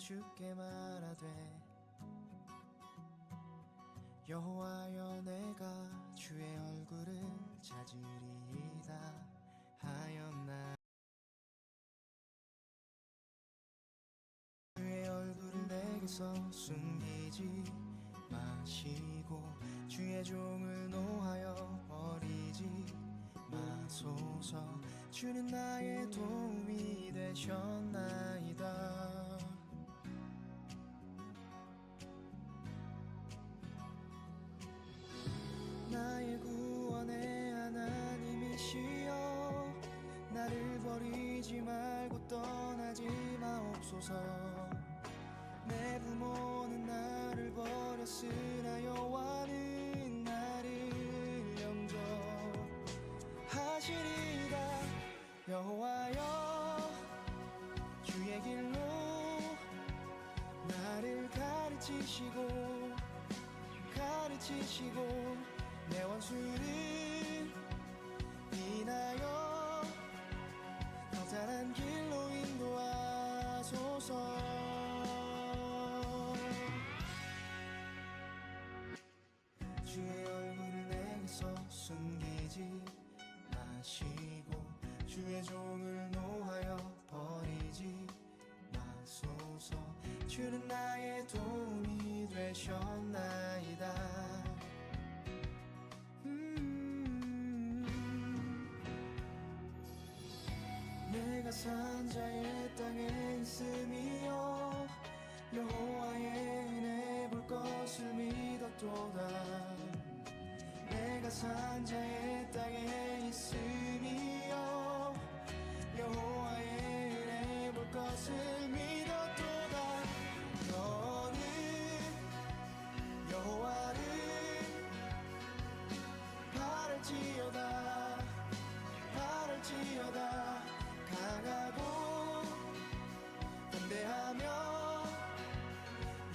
주께 말하되 여호와여 내가 주의 얼굴을 찾으리이다 하였나. 주의 얼굴을 내게서 숨기지 마시고 주의 종을 노하여 버리지 마소서. 주는 나의 도움이 되셨나이다. 나의 구원의 하나님이시여 나를 버리지 말고 떠나지 마옵소서. 내 부모는 나를 버렸으나 여호와는 나를 영접하시리이다. 여호와여 주의 길로 나를 가르치시고 내 원수를 인하여 더 잘한 길로 인도하소서. 주의 얼굴을 내게서 숨기지 마시고 주의 종을 노하여 버리지 마소서. 주는 나의 도움이 되셨나이다. 내가 산자의 땅에 있음이여 여호와의 은혜 볼 것을 믿었도다. 내가 산자의 땅에 있음이여 여호와의 은혜 볼 것을 믿었도다. 너는 여호와를 바랄지어다 강하고 담대하며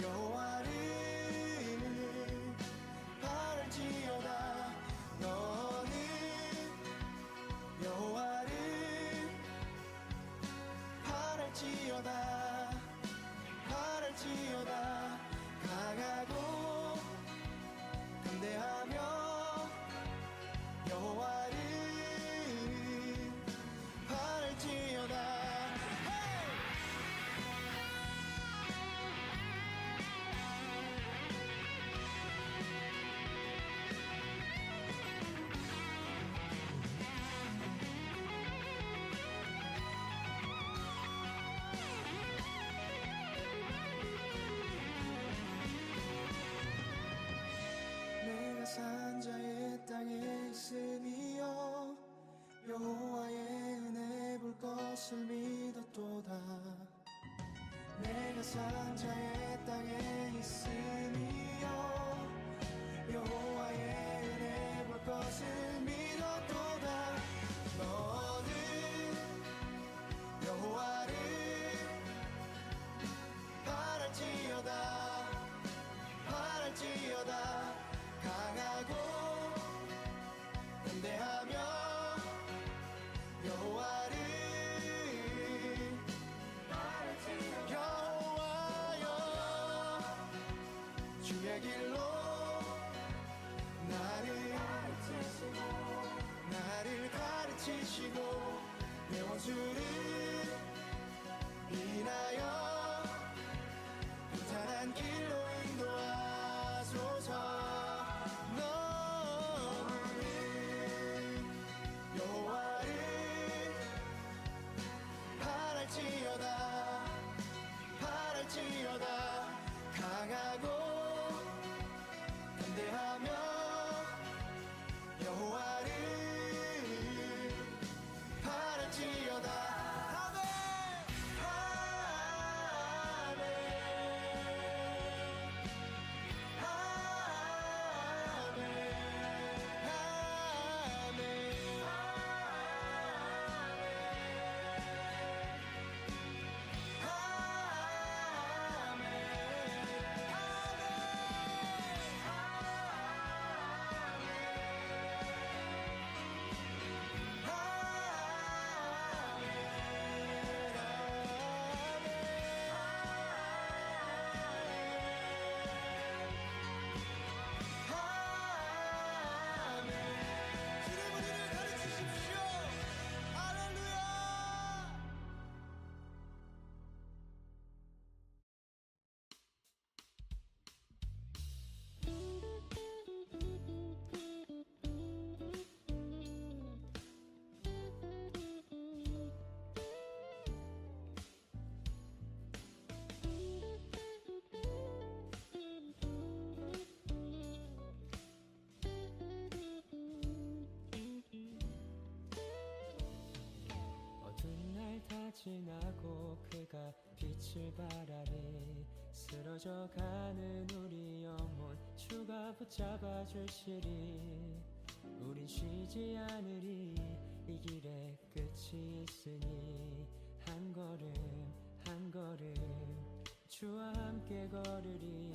여호와를 바랄지어다. 너는 여호와를 바랄지어다 강하고 담대하며 여호와를 바랄지어다. 내가 산자의 땅에 있음이여 여호와의 은혜 볼 것을 믿었도다. 내가 산자의 땅에 있음이여 여호와의 은혜 볼 것을 믿었도다. 너는 여호와를 바랄지어다 강하고 담대하며 여호와를 여호와여 주의 길로 나를 가르치시고 내 원수를 인하여 평탄한 길로 인도하소서. 너는 여호와를 바랄지어다 강하고 담대하며 여호와를 바랄지어다. 아멘. 지나고 그가 빛을 발하리. 쓰러져가는 우리 영혼 주가 붙잡아 주시리. 우린 쉬지 않으리. 이 길에 끝이 있으니 한 걸음 한 걸음 주와 함께 걸으리.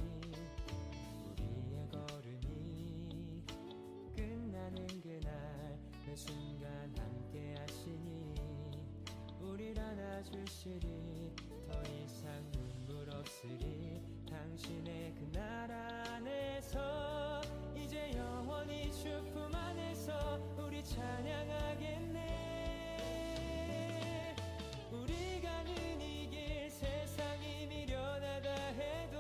우리의 걸음이 끝나는 그날 매 순간 함께 하시니 우릴 안아주시리. 더 이상 눈물 없으리. 당신의 그 날 안에서 이제 영원히 주 품 안에서 우리 찬양하겠네. 우리 가는 이 길 세상이 미련하다 해도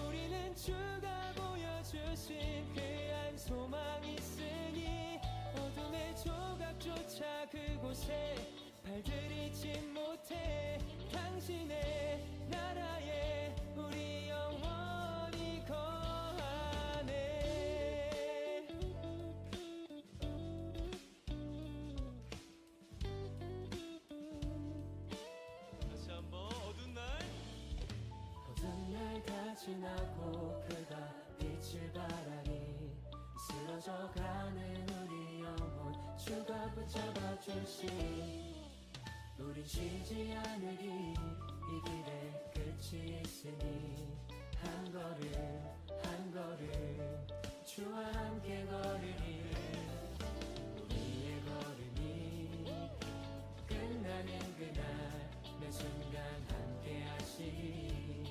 우리는 주가 보여주신 그 한 소망 있으니 어둠의 조각조차 그곳에 발들이지 못해. 당신의 나라에 우리 영원히 거하네. 다시 한번 어두운 날 어두운 날 다 지나고 그가 빛을 발하리. 쓰러져가는 우리 영혼 주가 붙잡아 주시. 우린 쉬지 않으리. 이 길에 끝이 있으니 한 걸음 한 걸음 주와 함께 걸으리. 우리의 걸음이 끝나는 그날 매 순간 함께 하시리.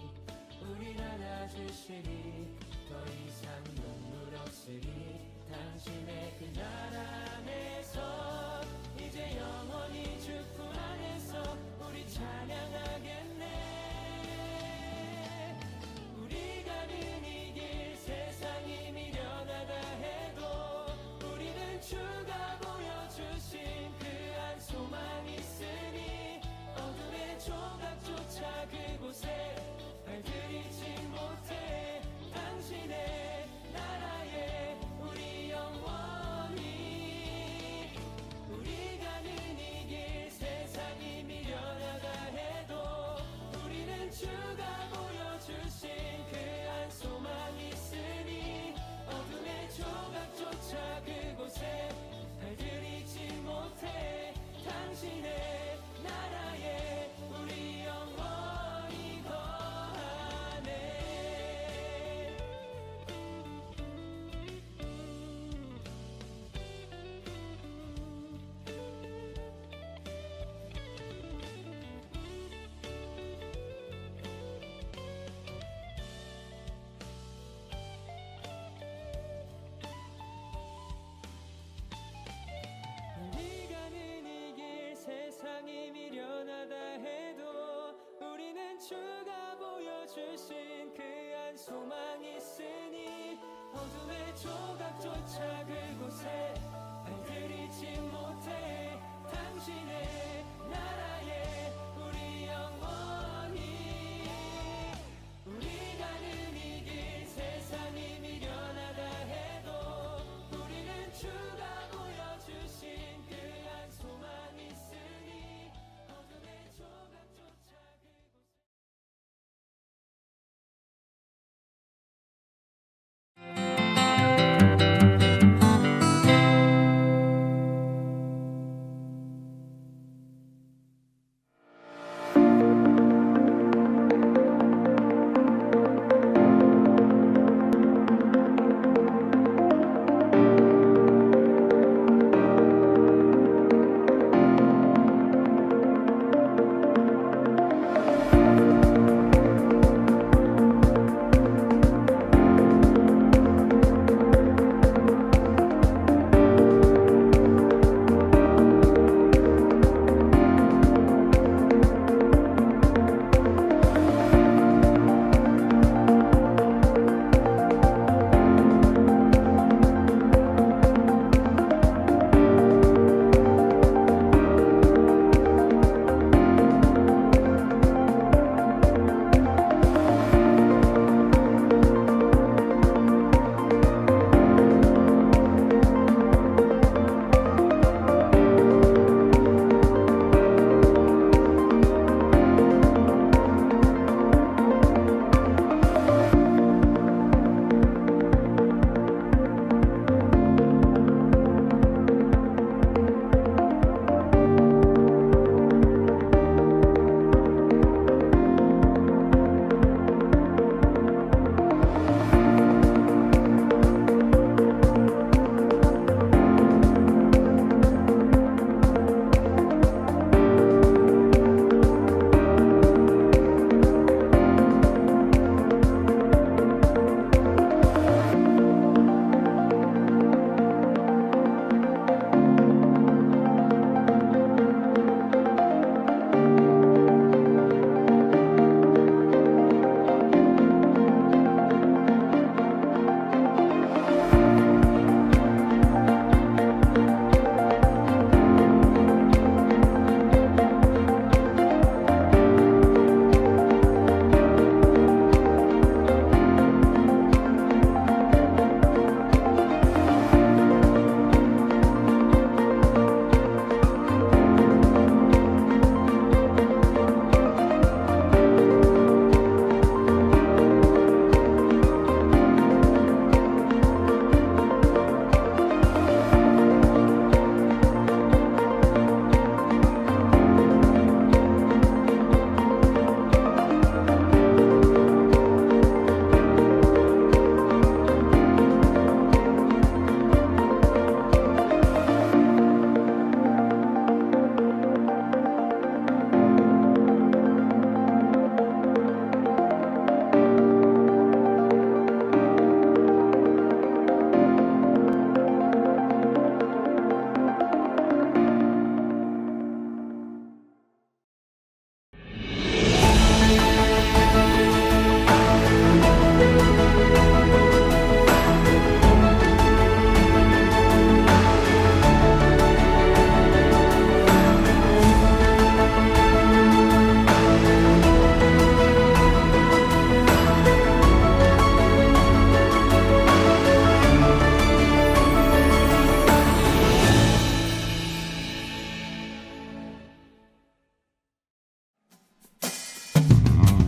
우릴 안아주시리. 더 이상 눈물 없으리. 당신의 그 날 안에서 이제 영원히 주 품 안에서 우리 찬양하겠네. 우리 가는 이 길 세상이 미련하다 해도 우리는 주가 보여주신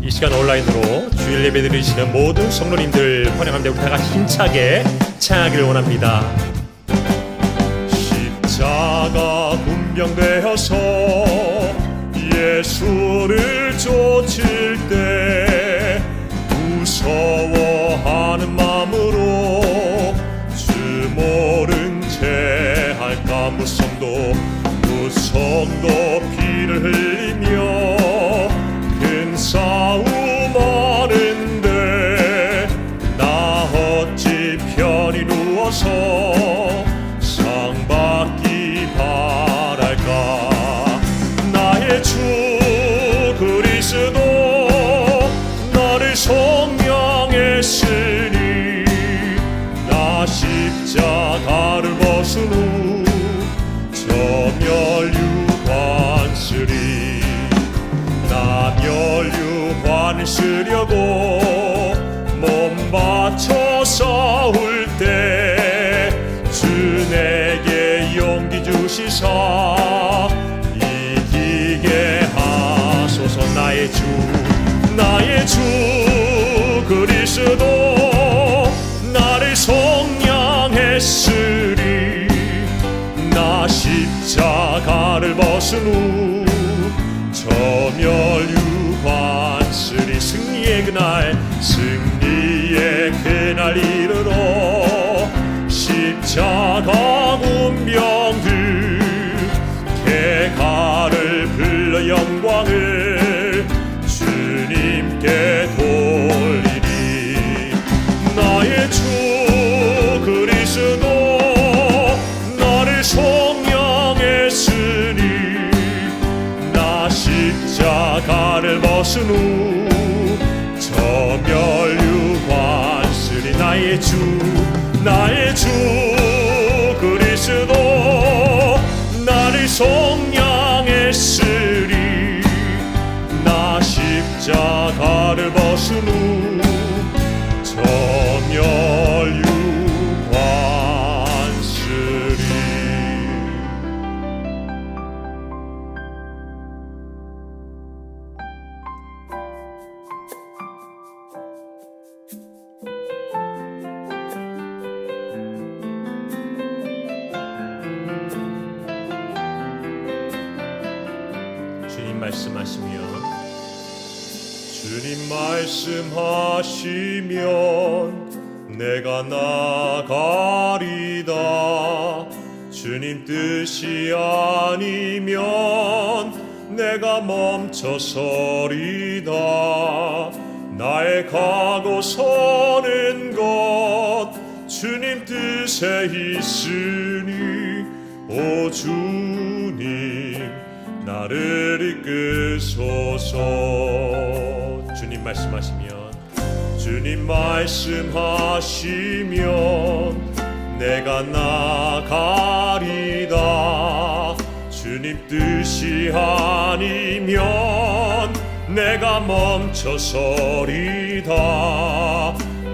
이 시간 온라인으로 주일 예배 드리시는 모든 성도님들 환영합니다. 우리 다 같이 힘차게 찬양하기를 원합니다. 십자가 군병되어서 예수를 쫓을 때 무서워하는 마음으로 주 모른 채 할까 무성도 피를 흘리며 큰 싸움 하는데 나 어찌 편히 누워서 상 받기 바랄까. 나의 주 그리스도 나를 성령했으니 나 십자가를 벗은 후 저 멸류관 쓰리. 나 멸류관을 쓰려고 몸 바쳐 싸울 때 주 내게 용기 주시사 이기게 하소서. 나의 주 그리스도 나를 성량했으리 나 십자가를 벗은 후 저 멸류관 쓰리. 승리의 그날 이르러 십자가 군병들 개가를 불러 영광을 주님께 돌리리. 나의 주 그리스도 나를 성령했으니 나 십자가를 벗은 후 저 멸류관 쓰리. 나의 주 그리스도 나를 성량했으리 나 십자가를 벗은 후 저 멸류관 쓰리. 주님 말씀하시면 내가 나가리다. 주님 뜻이 아니면 내가 멈춰서리다. 나의 가고 서는 것 주님 뜻에 있으니 오 주님 나를 이끄소서. 주님 말씀하시면 내가 나가리다. 주님 뜻이 아니면 내가 멈춰서리다.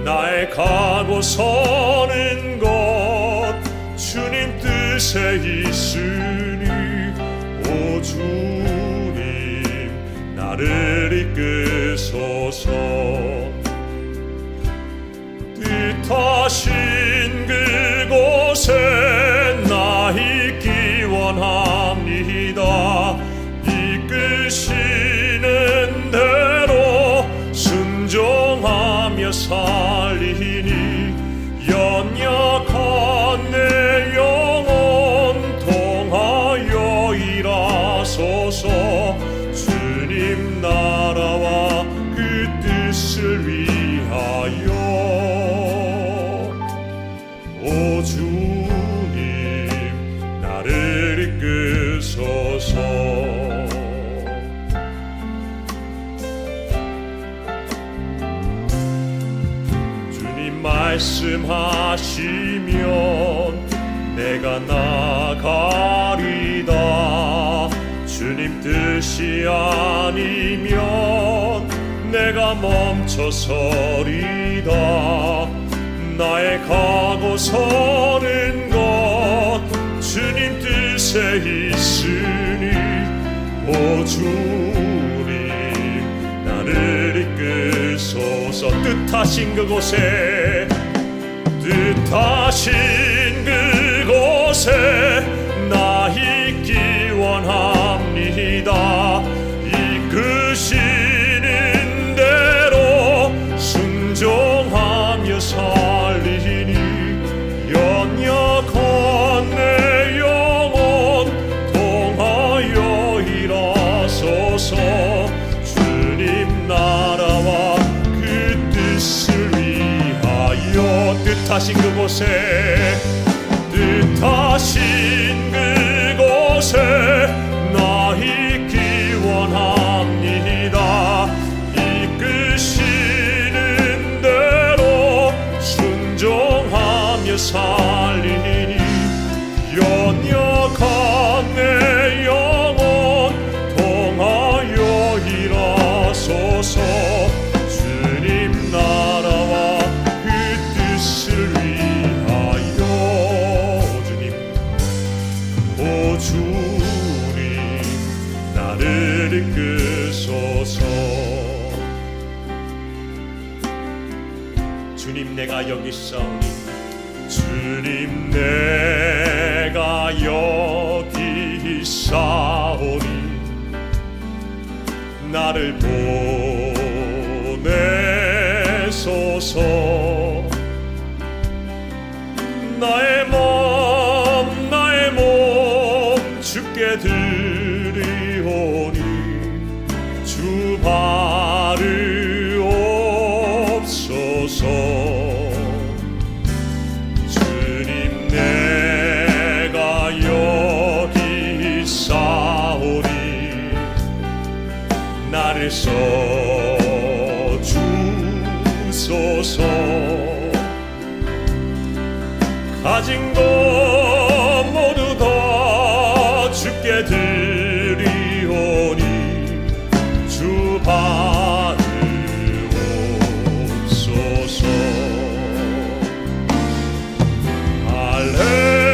나의 가고 서는 것 주님 뜻에 있으니 오 주님 나를 이끄소서. 뜻하신 그곳에 나 있기 원합니다. 이끄시는 대로 순종하며 살리니 연약한 내 영혼 통하여 일하소서. 주님 나라와 그 뜻을 위하여 오 주님 나를 이끄소서. 주님 말씀하시면 내가 나가리다. 주님 뜻이 아니면 내가 멈춰서리다. 나의 가고 서는 것 주님 뜻에 있으니 오 주님 나를 뜻하신 그곳에 뜻하신 그곳에 나 있기 원합니다. 이끄시는 대로 순종하며 살리니 연약한 내 영혼 통하여 일하소서. 주님 나라와 그 뜻을 위하여 뜻하신 그곳에 뜻하신 그곳에 나 있기 원합니다. 이끄시는 대로 순종하며 살리니 연약한 내 영혼 통하여 일하소서. 주님 나라와 그 뜻을 위하여 오 주님 나를 이끄소서. 주님 내가 여기 있사오니 주님 내가 여기 있사오니 나를 보내소서. 나의 몸 주께 드리오니 주 바르옵소서. 주님 내가 여기 있사오니 나를 써주소서. 가진 것 모두 다 주께 드리오니 주 받으옵소서. 할렐루야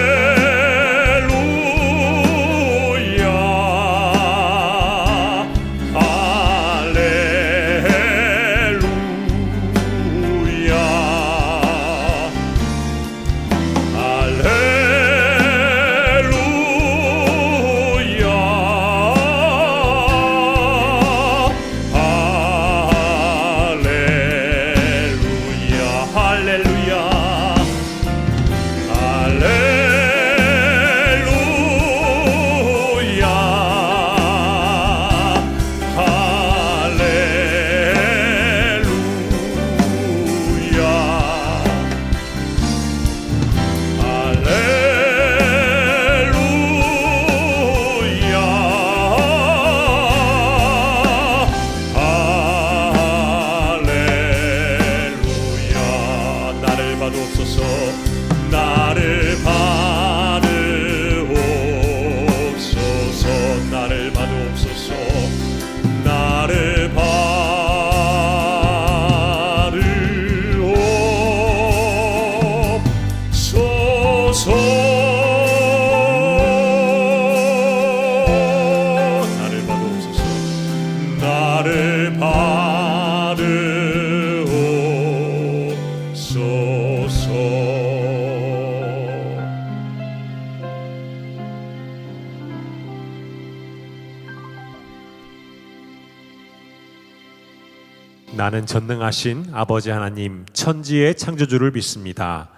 나는 전능하신 아버지 하나님 천지의 창조주를 믿습니다.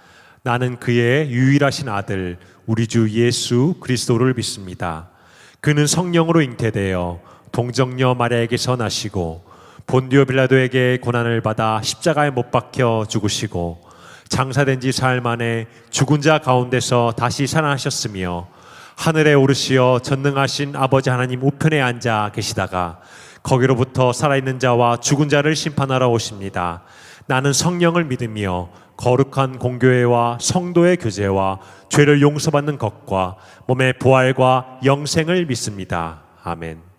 나는 그의 유일하신 아들 우리 주 예수 그리스도를 믿습니다. 그는 성령으로 잉태되어 동정녀 마리아에게서 나시고 본디오 빌라도에게 고난을 받아 십자가에 못 박혀 죽으시고 장사된 지 사흘 만에 죽은 자 가운데서 다시 살아나셨으며 하늘에 오르시어 전능하신 아버지 하나님 우편에 앉아 계시다가 거기로부터 살아있는 자와 죽은 자를 심판하러 오십니다. 나는 성령을 믿으며 거룩한 공교회와 성도의 교제와 죄를 용서받는 것과 몸의 부활과 영생을 믿습니다. 아멘.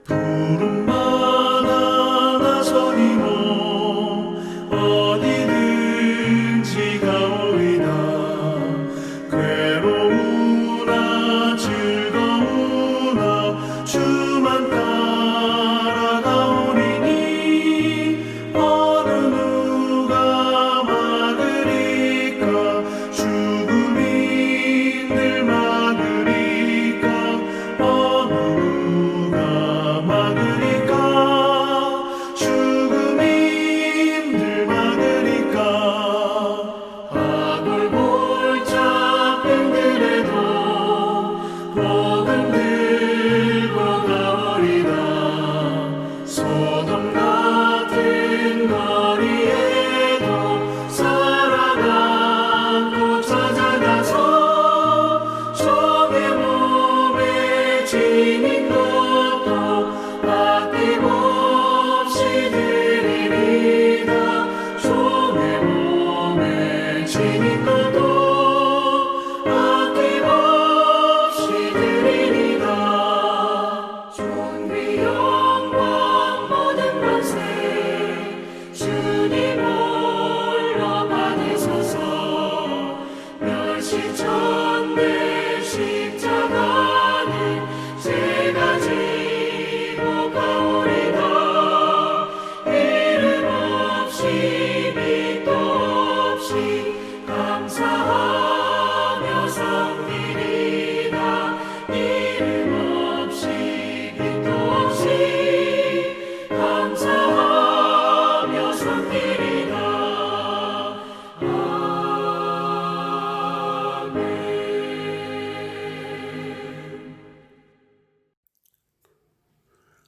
부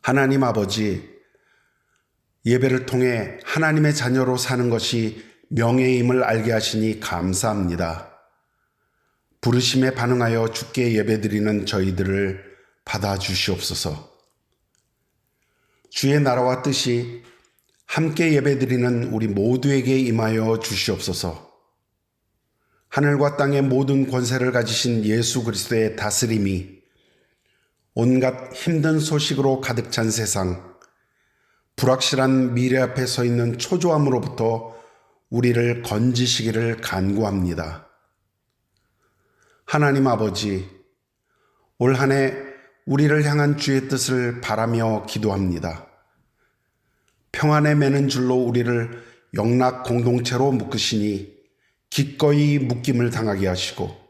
하나님 아버지, 예배를 통해 하나님의 자녀로 사는 것이 명예임을 알게 하시니 감사합니다. 부르심에 반응하여 주께 예배드리는 저희들을 받아주시옵소서. 주의 나라와 뜻이 함께 예배드리는 우리 모두에게 임하여 주시옵소서. 하늘과 땅의 모든 권세를 가지신 예수 그리스도의 다스림이 온갖 힘든 소식으로 가득 찬 세상, 불확실한 미래 앞에 서 있는 초조함으로부터 우리를 건지시기를 간구합니다. 하나님 아버지, 올 한 해 우리를 향한 주의 뜻을 바라며 기도합니다. 평안에 매는 줄로 우리를 영락 공동체로 묶으시니 기꺼이 묶임을 당하게 하시고,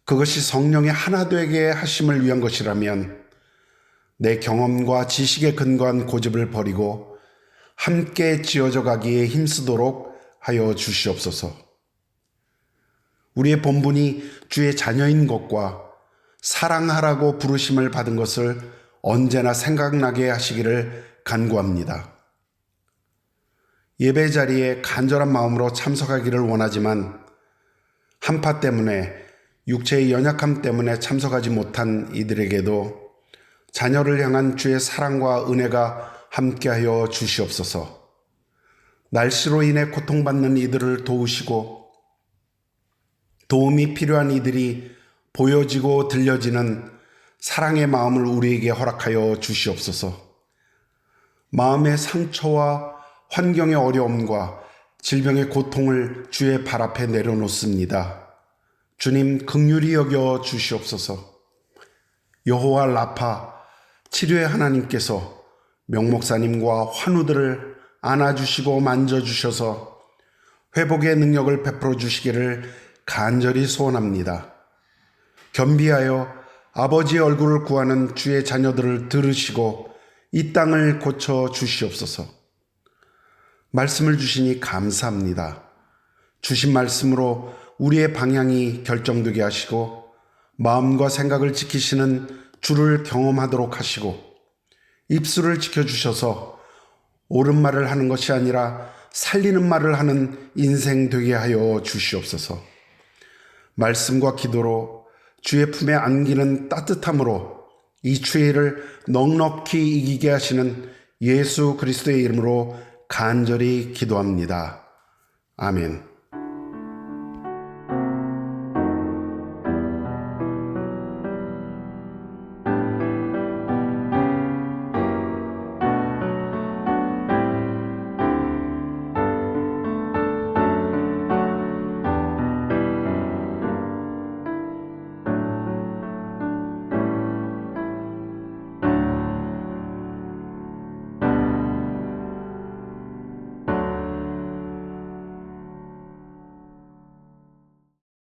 그것이 성령의 하나 되게 하심을 위한 것이라면 내 경험과 지식에 근거한 고집을 버리고 함께 지어져 가기에 힘쓰도록 하여 주시옵소서. 우리의 본분이 주의 자녀인 것과 사랑하라고 부르심을 받은 것을 언제나 생각나게 하시기를 간구합니다. 예배 자리에 간절한 마음으로 참석하기를 원하지만 한파 때문에, 육체의 연약함 때문에 참석하지 못한 이들에게도 자녀를 향한 주의 사랑과 은혜가 함께하여 주시옵소서. 날씨로 인해 고통받는 이들을 도우시고, 도움이 필요한 이들이 보여지고 들려지는 사랑의 마음을 우리에게 허락하여 주시옵소서. 마음의 상처와 환경의 어려움과 질병의 고통을 주의 발 앞에 내려놓습니다. 주님, 긍휼히 여겨 주시옵소서. 여호와 라파, 치료의 하나님께서 명목사님과 환우들을 안아주시고 만져주셔서 회복의 능력을 베풀어 주시기를 간절히 소원합니다. 겸비하여 아버지의 얼굴을 구하는 주의 자녀들을 들으시고 이 땅을 고쳐 주시옵소서. 말씀을 주시니 감사합니다. 주신 말씀으로 우리의 방향이 결정되게 하시고 마음과 생각을 지키시는 주를 경험하도록 하시고 입술을 지켜주셔서 옳은 말을 하는 것이 아니라 살리는 말을 하는 인생 되게 하여 주시옵소서. 말씀과 기도로 주의 품에 안기는 따뜻함으로 이 추위를 넉넉히 이기게 하시는 예수 그리스도의 이름으로 간절히 기도합니다. 아멘.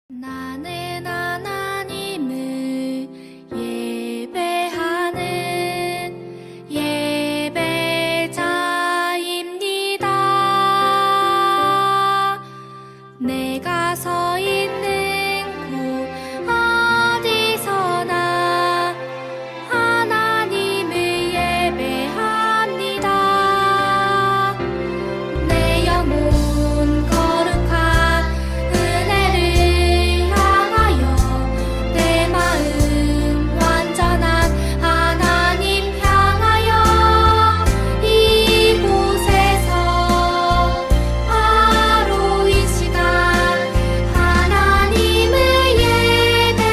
나는 하나님을 예배하는 예배자입니다. 내가 서 있는 곳 어디서나 하나님을 예배합니다. 내 영혼 거룩한 은혜를 향하여 내 마음 완전한 하나님 향하여 이곳에서 바로 이 시간 하나님을 예배합니다.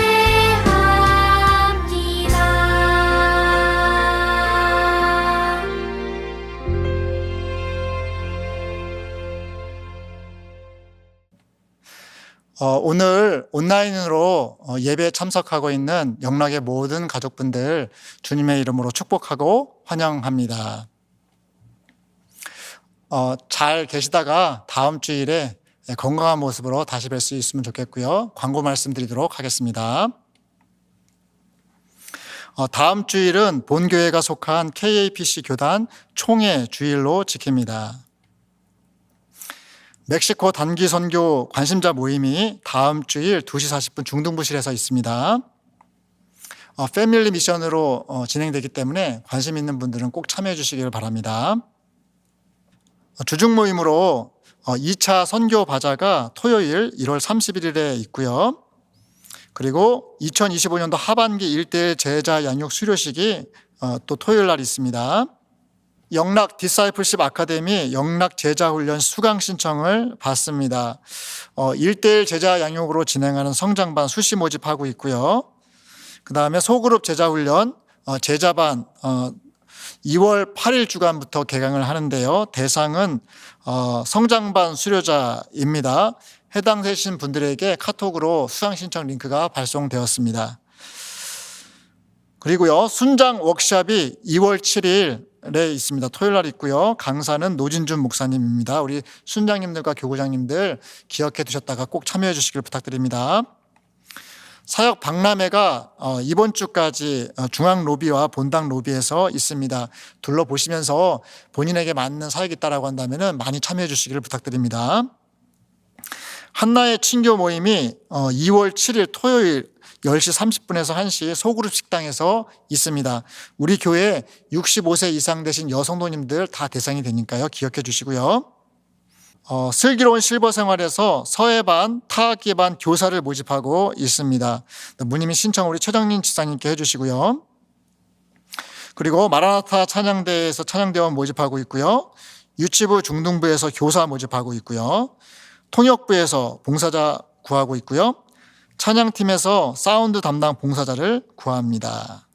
오늘 온라인으로 예배에 참석하고 있는 영락의 모든 가족분들 주님의 이름으로 축복하고 환영합니다. 잘 계시다가 다음 주일에 건강한 모습으로 다시 뵐 수 있으면 좋겠고요. 광고 말씀드리도록 하겠습니다. 다음 주일은 본교회가 속한 KAPC 교단 총회 주일로 지킵니다. 멕시코 단기 선교 관심자 모임이 다음 주일 2시 40분 중등부실에서 있습니다. 패밀리 미션으로 진행되기 때문에 관심 있는 분들은 꼭 참여해 주시길 바랍니다. 주중 모임으로 2차 선교 바자가 토요일 1월 31일에 있고요. 그리고 2025년도 하반기 1대1 제자 양육 수료식이 또 토요일 날 있습니다. 영락 디사이플십 아카데미 영락 제자 훈련 수강 신청을 받습니다. 1대1 제자 양육으로 진행하는 성장반 수시 모집하고 있고요. 그 다음에 소그룹 제자 훈련 제자반 2월 8일 주간부터 개강을 하는데요. 대상은 성장반 수료자입니다. 해당되신 분들에게 카톡으로 수강 신청 링크가 발송되었습니다. 그리고요, 순장 워크숍이 2월 7일에 있습니다. 토요일 날 있고요. 강사는 노진준 목사님입니다. 우리 순장님들과 교구장님들 기억해 두셨다가 꼭 참여해 주시길 부탁드립니다. 사역 박람회가 이번 주까지 중앙 로비와 본당 로비에서 있습니다. 둘러보시면서 본인에게 맞는 사역이 있다라고 한다면 많이 참여해 주시기를 부탁드립니다. 한나의 친교 모임이 2월 7일 토요일 10시 30분에서 1시 소그룹 식당에서 있습니다. 우리 교회 65세 이상 되신 여성도님들 다 대상이 되니까요. 기억해 주시고요. 슬기로운 실버 생활에서 서예반, 타악기반 교사를 모집하고 있습니다. 문의민 신청 우리 최정린 지사님께 해주시고요. 그리고 마라나타 찬양대에서 찬양대원 모집하고 있고요. 유치부 중등부에서 교사 모집하고 있고요. 통역부에서 봉사자 구하고 있고요. 찬양팀에서 사운드 담당 봉사자를 구합니다.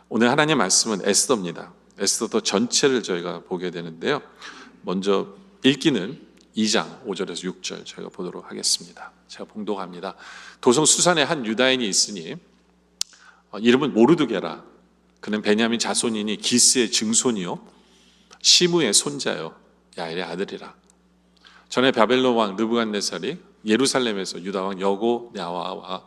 오늘 하나님 말씀은 에스더입니다. 에스더 전체를 저희가 보게 되는데요. 먼저 읽기는 2장 5절에서 6절 저희가 보도록 하겠습니다. 제가 봉독합니다. 도성 수산에 한 유다인이 있으니 이름은 모르드게라. 그는 베냐민 자손이니 기스의 증손이요 시므의 손자요 야엘의 아들이라. 전에 바벨론 왕 느부갓네살이 예루살렘에서 유다 왕 여고냐와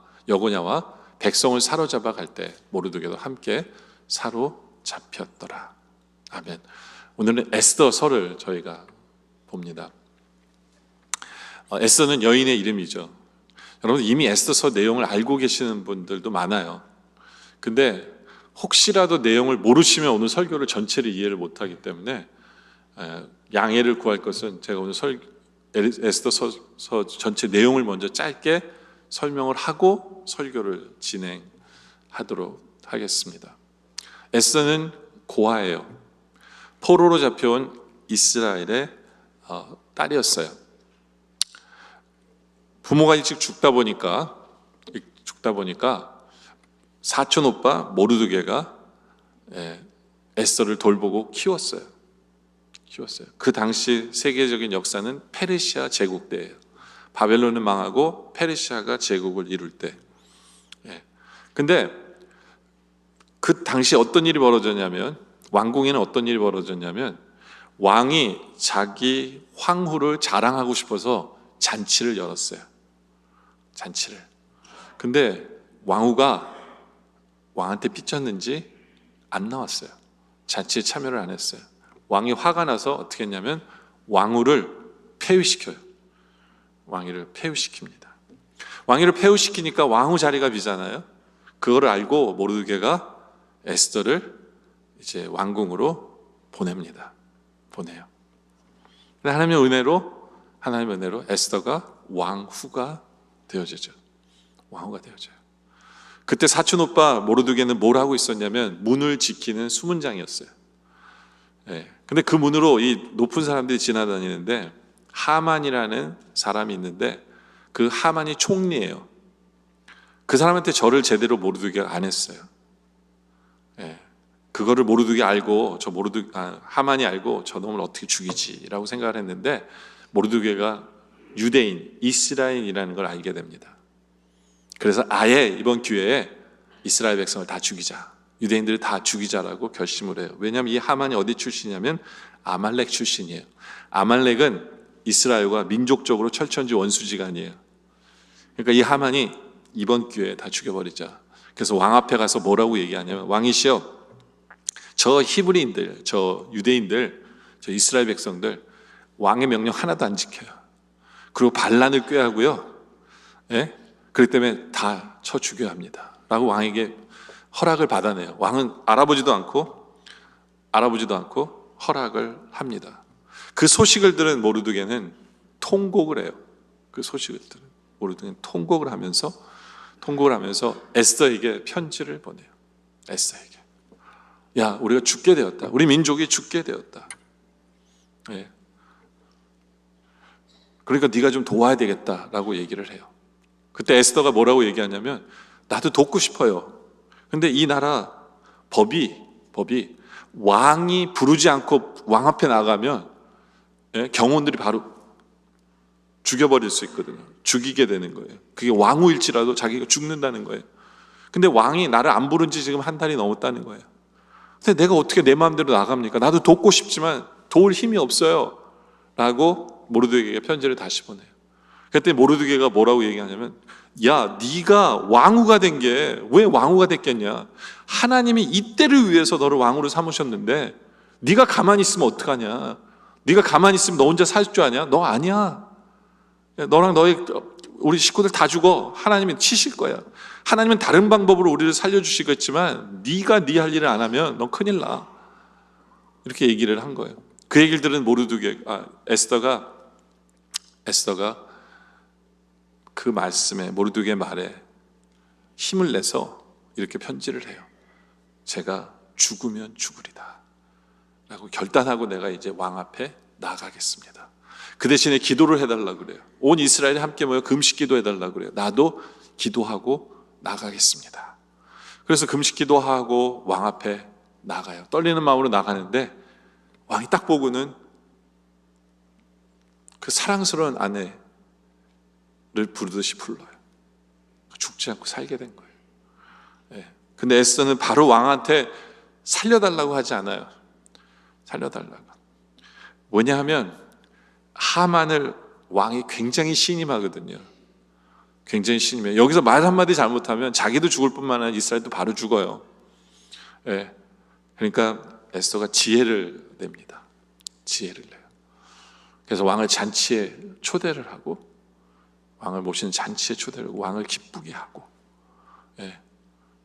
백성을 사로잡아 갈 때 모르드게도 함께 사로잡혔더라. 아멘. 오늘은 에스더서를 저희가 봅니다. 에스더는 여인의 이름이죠. 여러분 이미 에스더서 내용을 알고 계시는 분들도 많아요. 근데 혹시라도 내용을 모르시면 오늘 설교를 전체를 이해를 못하기 때문에 양해를 구할 것은 제가 오늘 에스더서 전체 내용을 먼저 짧게 설명을 하고 설교를 진행하도록 하겠습니다. 에스더는 고아예요. 포로로 잡혀온 이스라엘의 딸이었어요. 부모가 일찍 죽다 보니까 사촌 오빠 모르드게가 에스더를 돌보고 키웠어요. 그 당시 세계적인 역사는 페르시아 제국 때예요. 바벨론은 망하고 페르시아가 제국을 이룰 때. 근데 그 당시 어떤 일이 벌어졌냐면 왕궁에는 어떤 일이 벌어졌냐면 왕이 자기 황후를 자랑하고 싶어서 잔치를 열었어요. 잔치를. 근데 왕후가 왕한테 삐쳤는지 안 나왔어요. 잔치에 참여를 안 했어요. 왕이 화가 나서 어떻게 했냐면 왕후를 폐위시켜요. 왕위를 폐위시킵니다. 왕위를 폐위시키니까 왕후 자리가 비잖아요. 그거를 알고 모르드게가 에스더를 이제 왕궁으로 보냅니다. 보내요. 하나님의 은혜로 에스더가 왕후가 되어지죠. 왕후가 되어져요. 그때 사촌 오빠 모르드게는 뭘 하고 있었냐면 문을 지키는 수문장이었어요. 근데 그 문으로 이 높은 사람들이 지나다니는데 하만이라는 사람이 있는데 그 하만이 총리예요. 그 사람한테 절을 제대로 모르드게가 안 했어요. 그거를 모르드게 알고 하만이 알고 저 놈을 어떻게 죽이지라고 생각을 했는데 모르드게가 유대인 이스라엘이라는 걸 알게 됩니다. 그래서 아예 이번 기회에 이스라엘 백성을 다 죽이자, 유대인들을 다 죽이자라고 결심을 해요. 왜냐하면 이 하만이 어디 출신이냐면 아말렉 출신이에요. 아말렉은 이스라엘과 민족적으로 철천지 원수지간이에요. 그러니까 이 하만이 이번 기회에 다 죽여버리자. 그래서 왕 앞에 가서 뭐라고 얘기하냐면 왕이시여, 저 히브리인들, 저 유대인들, 저 이스라엘 백성들 왕의 명령 하나도 안 지켜요. 그리고 반란을 꾀하고요. 그렇기 때문에 다 쳐 죽여야 합니다. 라고 왕에게 허락을 받아내요. 왕은 알아보지도 않고 허락을 합니다. 그 소식을 들은 모르드게는 통곡을 해요. 그 소식을 들은 모르드게는 통곡을 하면서 에스더에게 편지를 보내요. 에스더에게. 야, 우리가 죽게 되었다. 우리 민족이 죽게 되었다. 예. 그러니까 네가 좀 도와야 되겠다라고 얘기를 해요. 그때 에스더가 뭐라고 얘기하냐면 나도 돕고 싶어요. 근데 이 나라 법이 왕이 부르지 않고 왕 앞에 나가면 경호원들이 바로 죽여버릴 수 있거든요. 죽이게 되는 거예요. 그게 왕후일지라도 자기가 죽는다는 거예요. 근데 왕이 나를 안 부른 지 지금 한 달이 넘었다는 거예요. 근데 내가 어떻게 내 마음대로 나갑니까? 나도 돕고 싶지만 도울 힘이 없어요. 라고 모르드게에게 편지를 다시 보내요. 그때 모르드게가 뭐라고 얘기하냐면 야, 네가 왕후가 된 게 왜 왕후가 됐겠냐? 하나님이 이때를 위해서 너를 왕후로 삼으셨는데 네가 가만히 있으면 어떡하냐? 네가 가만히 있으면 너 혼자 살 줄 아냐? 너 아니야. 너랑 우리 식구들 다 죽어. 하나님은 치실 거야. 하나님은 다른 방법으로 우리를 살려주시겠지만 네가 네 할 일을 안 하면 넌 큰일 나. 이렇게 얘기를 한 거예요. 그 얘기를 들은 에스더가 그 말씀에 모르드게 말에 힘을 내서 이렇게 편지를 해요. 제가 죽으면 죽으리다 라고 결단하고 내가 이제 왕 앞에 나가겠습니다. 그 대신에 기도를 해달라고 그래요. 온 이스라엘이 함께 모여 금식 기도해달라고 그래요. 나도 기도하고 나가겠습니다. 그래서 금식 기도하고 왕 앞에 나가요. 떨리는 마음으로 나가는데 왕이 딱 보고는 그 사랑스러운 아내를 부르듯이 불러요. 죽지 않고 살게 된 거예요. 근데 에스더는 바로 왕한테 살려달라고 하지 않아요. 살려달라고. 왜냐하면 하만을 왕이 굉장히 신임하거든요. 굉장히 신임해요. 여기서 말 한마디 잘못하면 자기도 죽을 뿐만 아니라 이스라엘도 바로 죽어요. 그러니까 에스더가 지혜를 냅니다. 지혜를 내요. 그래서 왕을 잔치에 초대를 하고 왕을 모시는 잔치에 초대를 하고 왕을 기쁘게 하고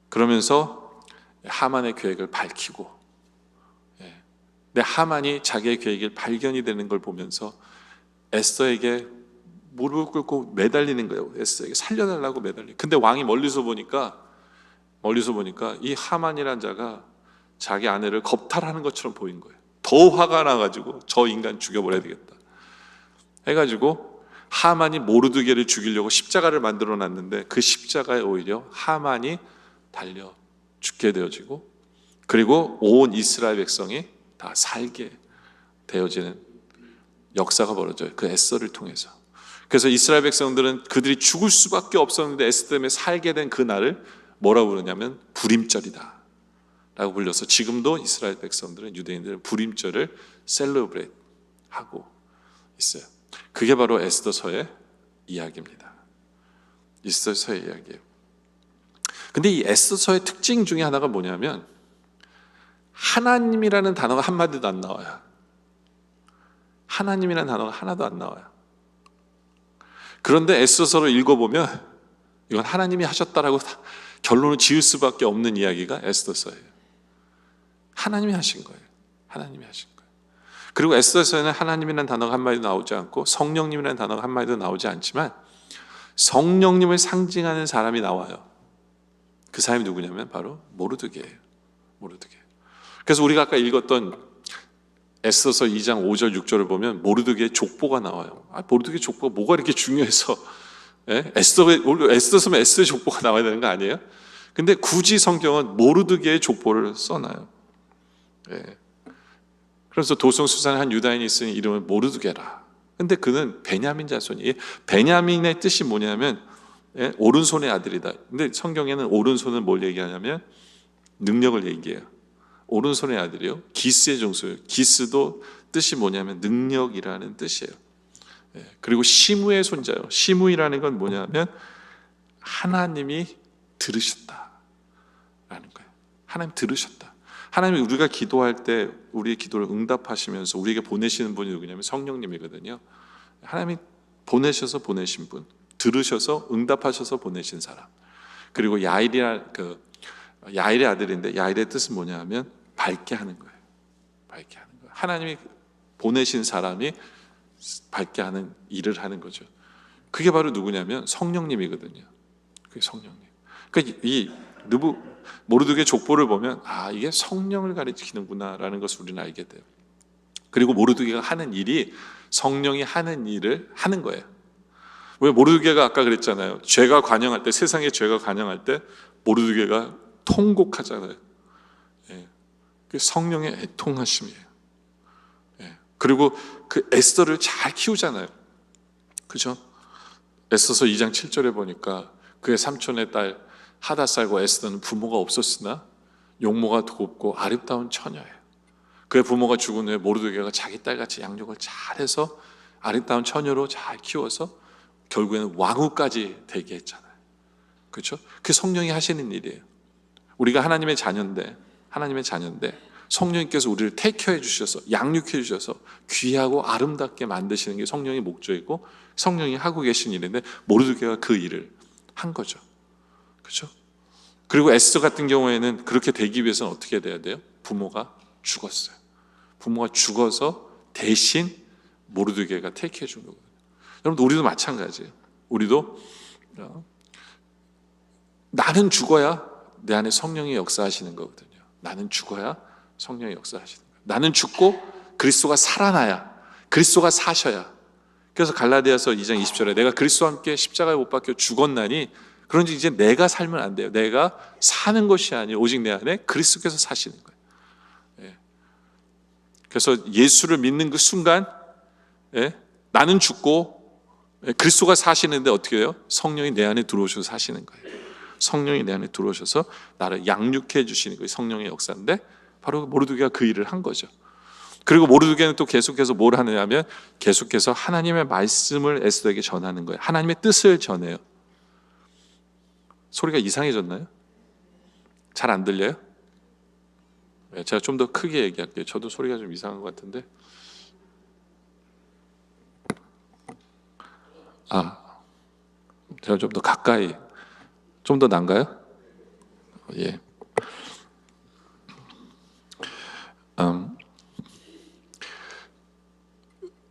그러면서 하만의 계획을 밝히고 근데 하만이 자기의 계획이 발견이 되는 걸 보면서 에스더에게 무릎을 꿇고 매달리는 거예요. 에스더에게 살려달라고 매달리고. 근데 왕이 멀리서 보니까 이 하만이란 자가 자기 아내를 겁탈하는 것처럼 보인 거예요. 더 화가 나가지고 저 인간 죽여버려야 되겠다 해가지고 하만이 모르드게를 죽이려고 십자가를 만들어 놨는데 그 십자가에 오히려 하만이 달려 죽게 되어지고 그리고 온 이스라엘 백성이 다 살게 되어지는 역사가 벌어져요. 그 에스더를 통해서. 그래서 이스라엘 백성들은 그들이 죽을 수밖에 없었는데 에스더 때문에 살게 된 그 날을 뭐라고 부르냐면 부림절이다 라고 불려서 지금도 이스라엘 백성들은 유대인들은 부림절을 셀러브레이트 하고 있어요. 그게 바로 에스더서의 이야기입니다. 에스더서의 이야기예요. 근데 이 에스더서의 특징 중에 하나가 뭐냐면 하나님이라는 단어가 한마디도 안 나와요. 하나님이라는 단어가 하나도 안 나와요. 그런데 에스더서를 읽어보면 이건 하나님이 하셨다라고 결론을 지을 수밖에 없는 이야기가 에스더서예요. 하나님이 하신 거예요. 하나님이 하신 거예요. 그리고 에스더서에는 하나님이라는 단어가 한마디도 나오지 않고 성령님이라는 단어가 한마디도 나오지 않지만 성령님을 상징하는 사람이 나와요. 그 사람이 누구냐면 바로 모르드게예요. 모르드게. 그래서 우리가 아까 읽었던 에스더서 2장 5절 6절을 보면 모르드게의 족보가 나와요. 모르드게의 족보가 뭐가 이렇게 중요해서 에스더서면 에스더의 족보가 나와야 되는 거 아니에요? 근데 굳이 성경은 모르드게의 족보를 써놔요. 그래서 도성 수산에 한 유다인이 있으니 이름은 모르드게라. 근데 그는 베냐민 자손이. 베냐민의 뜻이 뭐냐면 오른손의 아들이다. 근데 성경에는 오른손은 뭘 얘기하냐면 능력을 얘기해요. 오른손의 아들이요. 기스의 종소예요. 기스도 뜻이 뭐냐면 능력이라는 뜻이에요. 그리고 시므의 손자요. 시므이라는 건 뭐냐면 하나님이 들으셨다라는 거예요. 하나님 들으셨다. 하나님이 우리가 기도할 때 우리의 기도를 응답하시면서 우리에게 보내시는 분이 누구냐면 성령님이거든요. 하나님이 보내셔서 보내신 분, 들으셔서 응답하셔서 보내신 사람. 그리고 야일의 아들인데 야일의 뜻은 뭐냐면 밝게 하는 거예요. 밝게 하는 거예요. 하나님이 보내신 사람이 밝게 하는 일을 하는 거죠. 그게 바로 누구냐면 성령님이거든요. 그게 성령님. 그러니까 이 모르드게 족보를 보면 이게 성령을 가리키는구나라는 것을 우리는 알게 돼요. 그리고 모르드게가 하는 일이 성령이 하는 일을 하는 거예요. 왜 모르드게가 아까 그랬잖아요. 죄가 관영할 때, 세상의 죄가 관영할 때 모르드게가 통곡하잖아요. 예. 그게 성령의 애통하심이에요. 예. 그리고 그 에스더를 잘 키우잖아요. 그죠? 에스더서 2장 7절에 보니까 그의 삼촌의 딸 하닷살과 에스더는 부모가 없었으나 용모가 곱고 아름다운 처녀예요. 그의 부모가 죽은 후에 모르드게가 자기 딸같이 양육을 잘해서 아름다운 처녀로 잘 키워서 결국에는 왕후까지 되게 했잖아요. 그렇죠? 그 성령이 하시는 일이에요. 우리가 하나님의 자녀인데 성령님께서 우리를 테이크해 주셔서 양육해 주셔서 귀하고 아름답게 만드시는 게 성령의 목적이고 성령이 하고 계신 일인데 모르드게가 그 일을 한 거죠. 그렇죠? 그리고 에스더 같은 경우에는 그렇게 되기 위해서는 어떻게 돼야 돼요? 부모가 죽었어요. 부모가 죽어서 대신 모르드게가 테이크해 준 거거든요. 여러분, 우리도 마찬가지예요. 우리도 나는 죽어야 내 안에 성령이 역사하시는 거거든요. 나는 죽어야 성령이 역사하시는 거예요. 나는 죽고 그리스도가 살아나야, 그리스도가 사셔야. 그래서 갈라디아서 2장 20절에 내가 그리스도와 함께 십자가에 못 박혀 죽었나니 그런지 이제 내가 살면 안 돼요. 내가 사는 것이 아니라 오직 내 안에 그리스도께서 사시는 거예요. 예. 그래서 예수를 믿는 그 순간 나는 죽고 그리스도가 사시는데 어떻게 해요? 성령이 내 안에 들어오셔서 사시는 거예요. 성령이 내 안에 들어오셔서 나를 양육해 주시는 거예요. 성령의 역사인데 바로 모르드게가 그 일을 한 거죠. 그리고 모르드게는 또 계속해서 뭘 하느냐면 계속해서 하나님의 말씀을 에스더에게 전하는 거예요. 하나님의 뜻을 전해요. 소리가 이상해졌나요? 잘 안 들려요? 제가 좀 더 크게 얘기할게요. 저도 소리가 좀 이상한 것 같은데. 제가 좀 더 가까이, 좀 더 난가요? 예.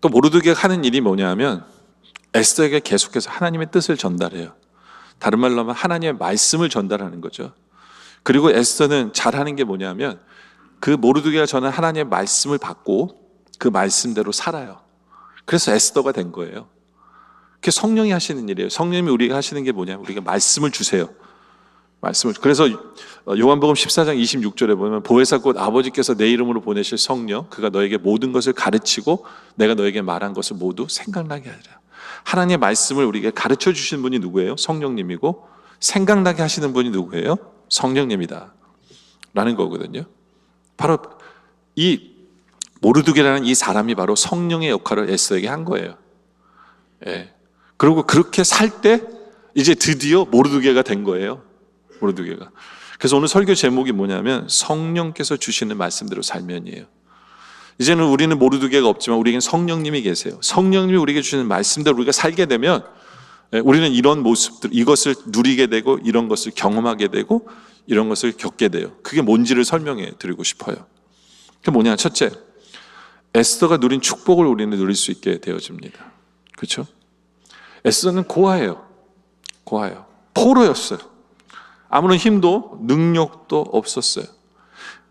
또 모르드게가 하는 일이 뭐냐면 에스더에게 계속해서 하나님의 뜻을 전달해요. 다른 말로 하면 하나님의 말씀을 전달하는 거죠. 그리고 에스더는 잘하는 게 뭐냐면 그 모르드게가 전한 하나님의 말씀을 받고 그 말씀대로 살아요. 그래서 에스더가 된 거예요. 그게 성령이 하시는 일이에요. 성령님이 우리가 하시는 게 뭐냐면 우리가 말씀을 주세요. 그래서 요한복음 14장 26절에 보면 보혜사 곧 아버지께서 내 이름으로 보내실 성령 그가 너에게 모든 것을 가르치고 내가 너에게 말한 것을 모두 생각나게 하리라. 하나님의 말씀을 우리에게 가르쳐 주시는 분이 누구예요? 성령님이고 생각나게 하시는 분이 누구예요? 성령님이다 라는 거거든요. 바로 이 모르드게라는 이 사람이 바로 성령의 역할을 에스더에게 한 거예요. 예. 그리고 그렇게 살 때 이제 드디어 모르드게가 된 거예요. 모르드게가. 그래서 오늘 설교 제목이 뭐냐면 성령께서 주시는 말씀대로 살면이에요. 이제는 우리는 모르드게가 없지만 우리에겐 성령님이 계세요. 성령님이 우리에게 주시는 말씀대로 우리가 살게 되면 우리는 이런 모습들, 이것을 누리게 되고 이런 것을 경험하게 되고 이런 것을 겪게 돼요. 그게 뭔지를 설명해 드리고 싶어요. 그게 뭐냐? 첫째, 에스더가 누린 축복을 우리는 누릴 수 있게 되어집니다. 그렇죠? 에스더는 고아예요. 포로였어요. 아무런 힘도 능력도 없었어요.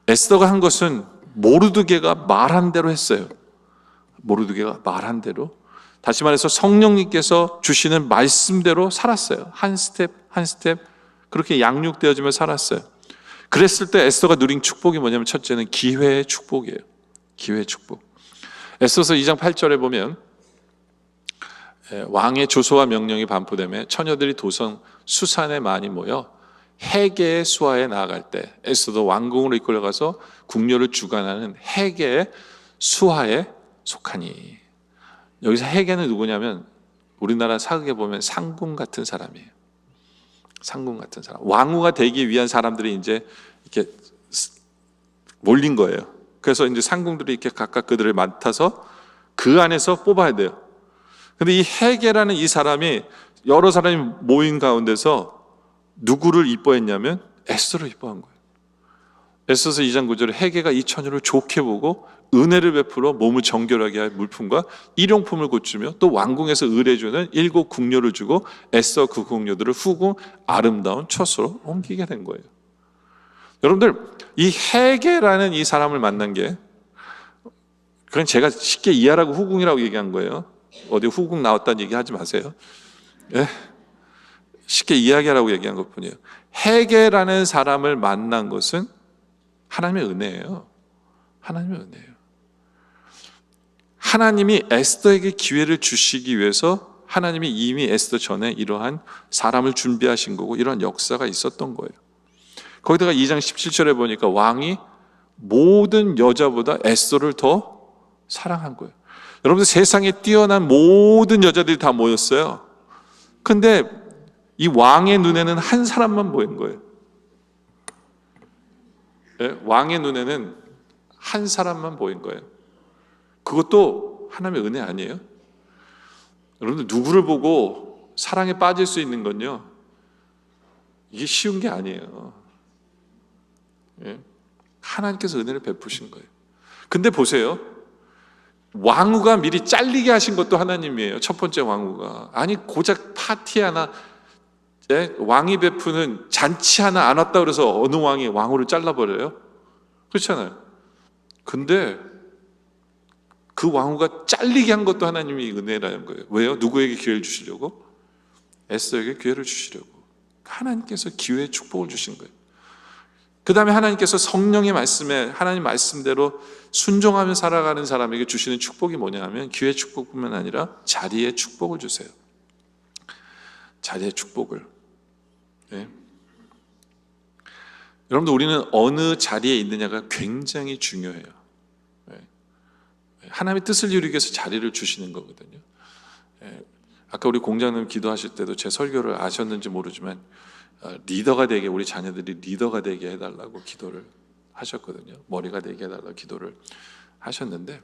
에스더가 한 것은 모르드게가 말한 대로 했어요. 모르드게가 말한 대로. 다시 말해서 성령님께서 주시는 말씀대로 살았어요. 한 스텝 한 스텝 그렇게 양육되어지며 살았어요. 그랬을 때 에스더가 누린 축복이 뭐냐면 첫째는 기회의 축복이에요. 기회의 축복. 에스더서 2장 8절에 보면 왕의 조소와 명령이 반포되며 처녀들이 도성 수산에 많이 모여 해계의 수하에 나아갈 때 에스더도 왕궁으로 이끌려가서 궁녀를 주관하는 해계의 수하에 속하니. 여기서 해계는 누구냐면 우리나라 사극에 보면 상궁 같은 사람이에요. 상궁 같은 사람. 왕후가 되기 위한 사람들이 이제 이렇게 몰린 거예요. 그래서 이제 상궁들이 이렇게 각각 그들을 맡아서 그 안에서 뽑아야 돼요. 근데 이 해계라는 이 사람이 여러 사람이 모인 가운데서 누구를 이뻐했냐면 에스더를 이뻐한 거예요. 에스더서 2장 9절에 헤게가 이 처녀를 좋게 보고 은혜를 베풀어 몸을 정결하게 할 물품과 일용품을 고치며 또 왕궁에서 의뢰주는 7 궁녀를 주고 에스더 그 궁녀들을 후궁 아름다운 처소로 옮기게 된 거예요. 여러분들, 이 헤게라는 이 사람을 만난 게, 그건 제가 쉽게 이해하라고 후궁이라고 얘기한 거예요. 어디 후궁 나왔다는 얘기 하지 마세요. 예? 쉽게 이야기하라고 얘기한 것뿐이에요. 헤게라는 사람을 만난 것은 하나님의 은혜예요. 하나님의 은혜예요. 하나님이 에스더에게 기회를 주시기 위해서 하나님이 이미 에스더 전에 이러한 사람을 준비하신 거고 이러한 역사가 있었던 거예요. 거기다가 2장 17절에 보니까 왕이 모든 여자보다 에스더를 더 사랑한 거예요. 여러분들, 세상에 뛰어난 모든 여자들이 다 모였어요. 근데 이 왕의 눈에는 한 사람만 보인 거예요. 네? 왕의 눈에는 한 사람만 보인 거예요. 그것도 하나님의 은혜 아니에요? 여러분들, 누구를 보고 사랑에 빠질 수 있는 건요, 이게 쉬운 게 아니에요. 예? 하나님께서 은혜를 베푸신 거예요. 근데 보세요, 왕후가 미리 잘리게 하신 것도 하나님이에요. 첫 번째 왕후가. 아니, 고작 파티 하나, 왕이 베푸는 잔치 하나 안 왔다 그래서 어느 왕이 왕후를 잘라버려요? 그렇잖아요. 근데 그 왕후가 잘리게 한 것도 하나님이 은혜라는 거예요. 왜요? 누구에게 기회를 주시려고? 에스더에게 기회를 주시려고. 하나님께서 기회의 축복을 주신 거예요. 그 다음에 하나님께서 성령의 말씀에, 하나님 말씀대로 순종하며 살아가는 사람에게 주시는 축복이 뭐냐 하면 기회의 축복뿐만 아니라 자리의 축복을 주세요. 자리의 축복을. 네. 여러분들, 우리는 어느 자리에 있느냐가 굉장히 중요해요. 네. 하나님의 뜻을 이루기 위해서 자리를 주시는 거거든요. 네. 아까 우리 공장님 기도하실 때도 제 설교를 아셨는지 모르지만 리더가 되게, 우리 자녀들이 리더가 되게 해달라고 기도를 하셨거든요. 머리가 되게 해달라고 기도를 하셨는데,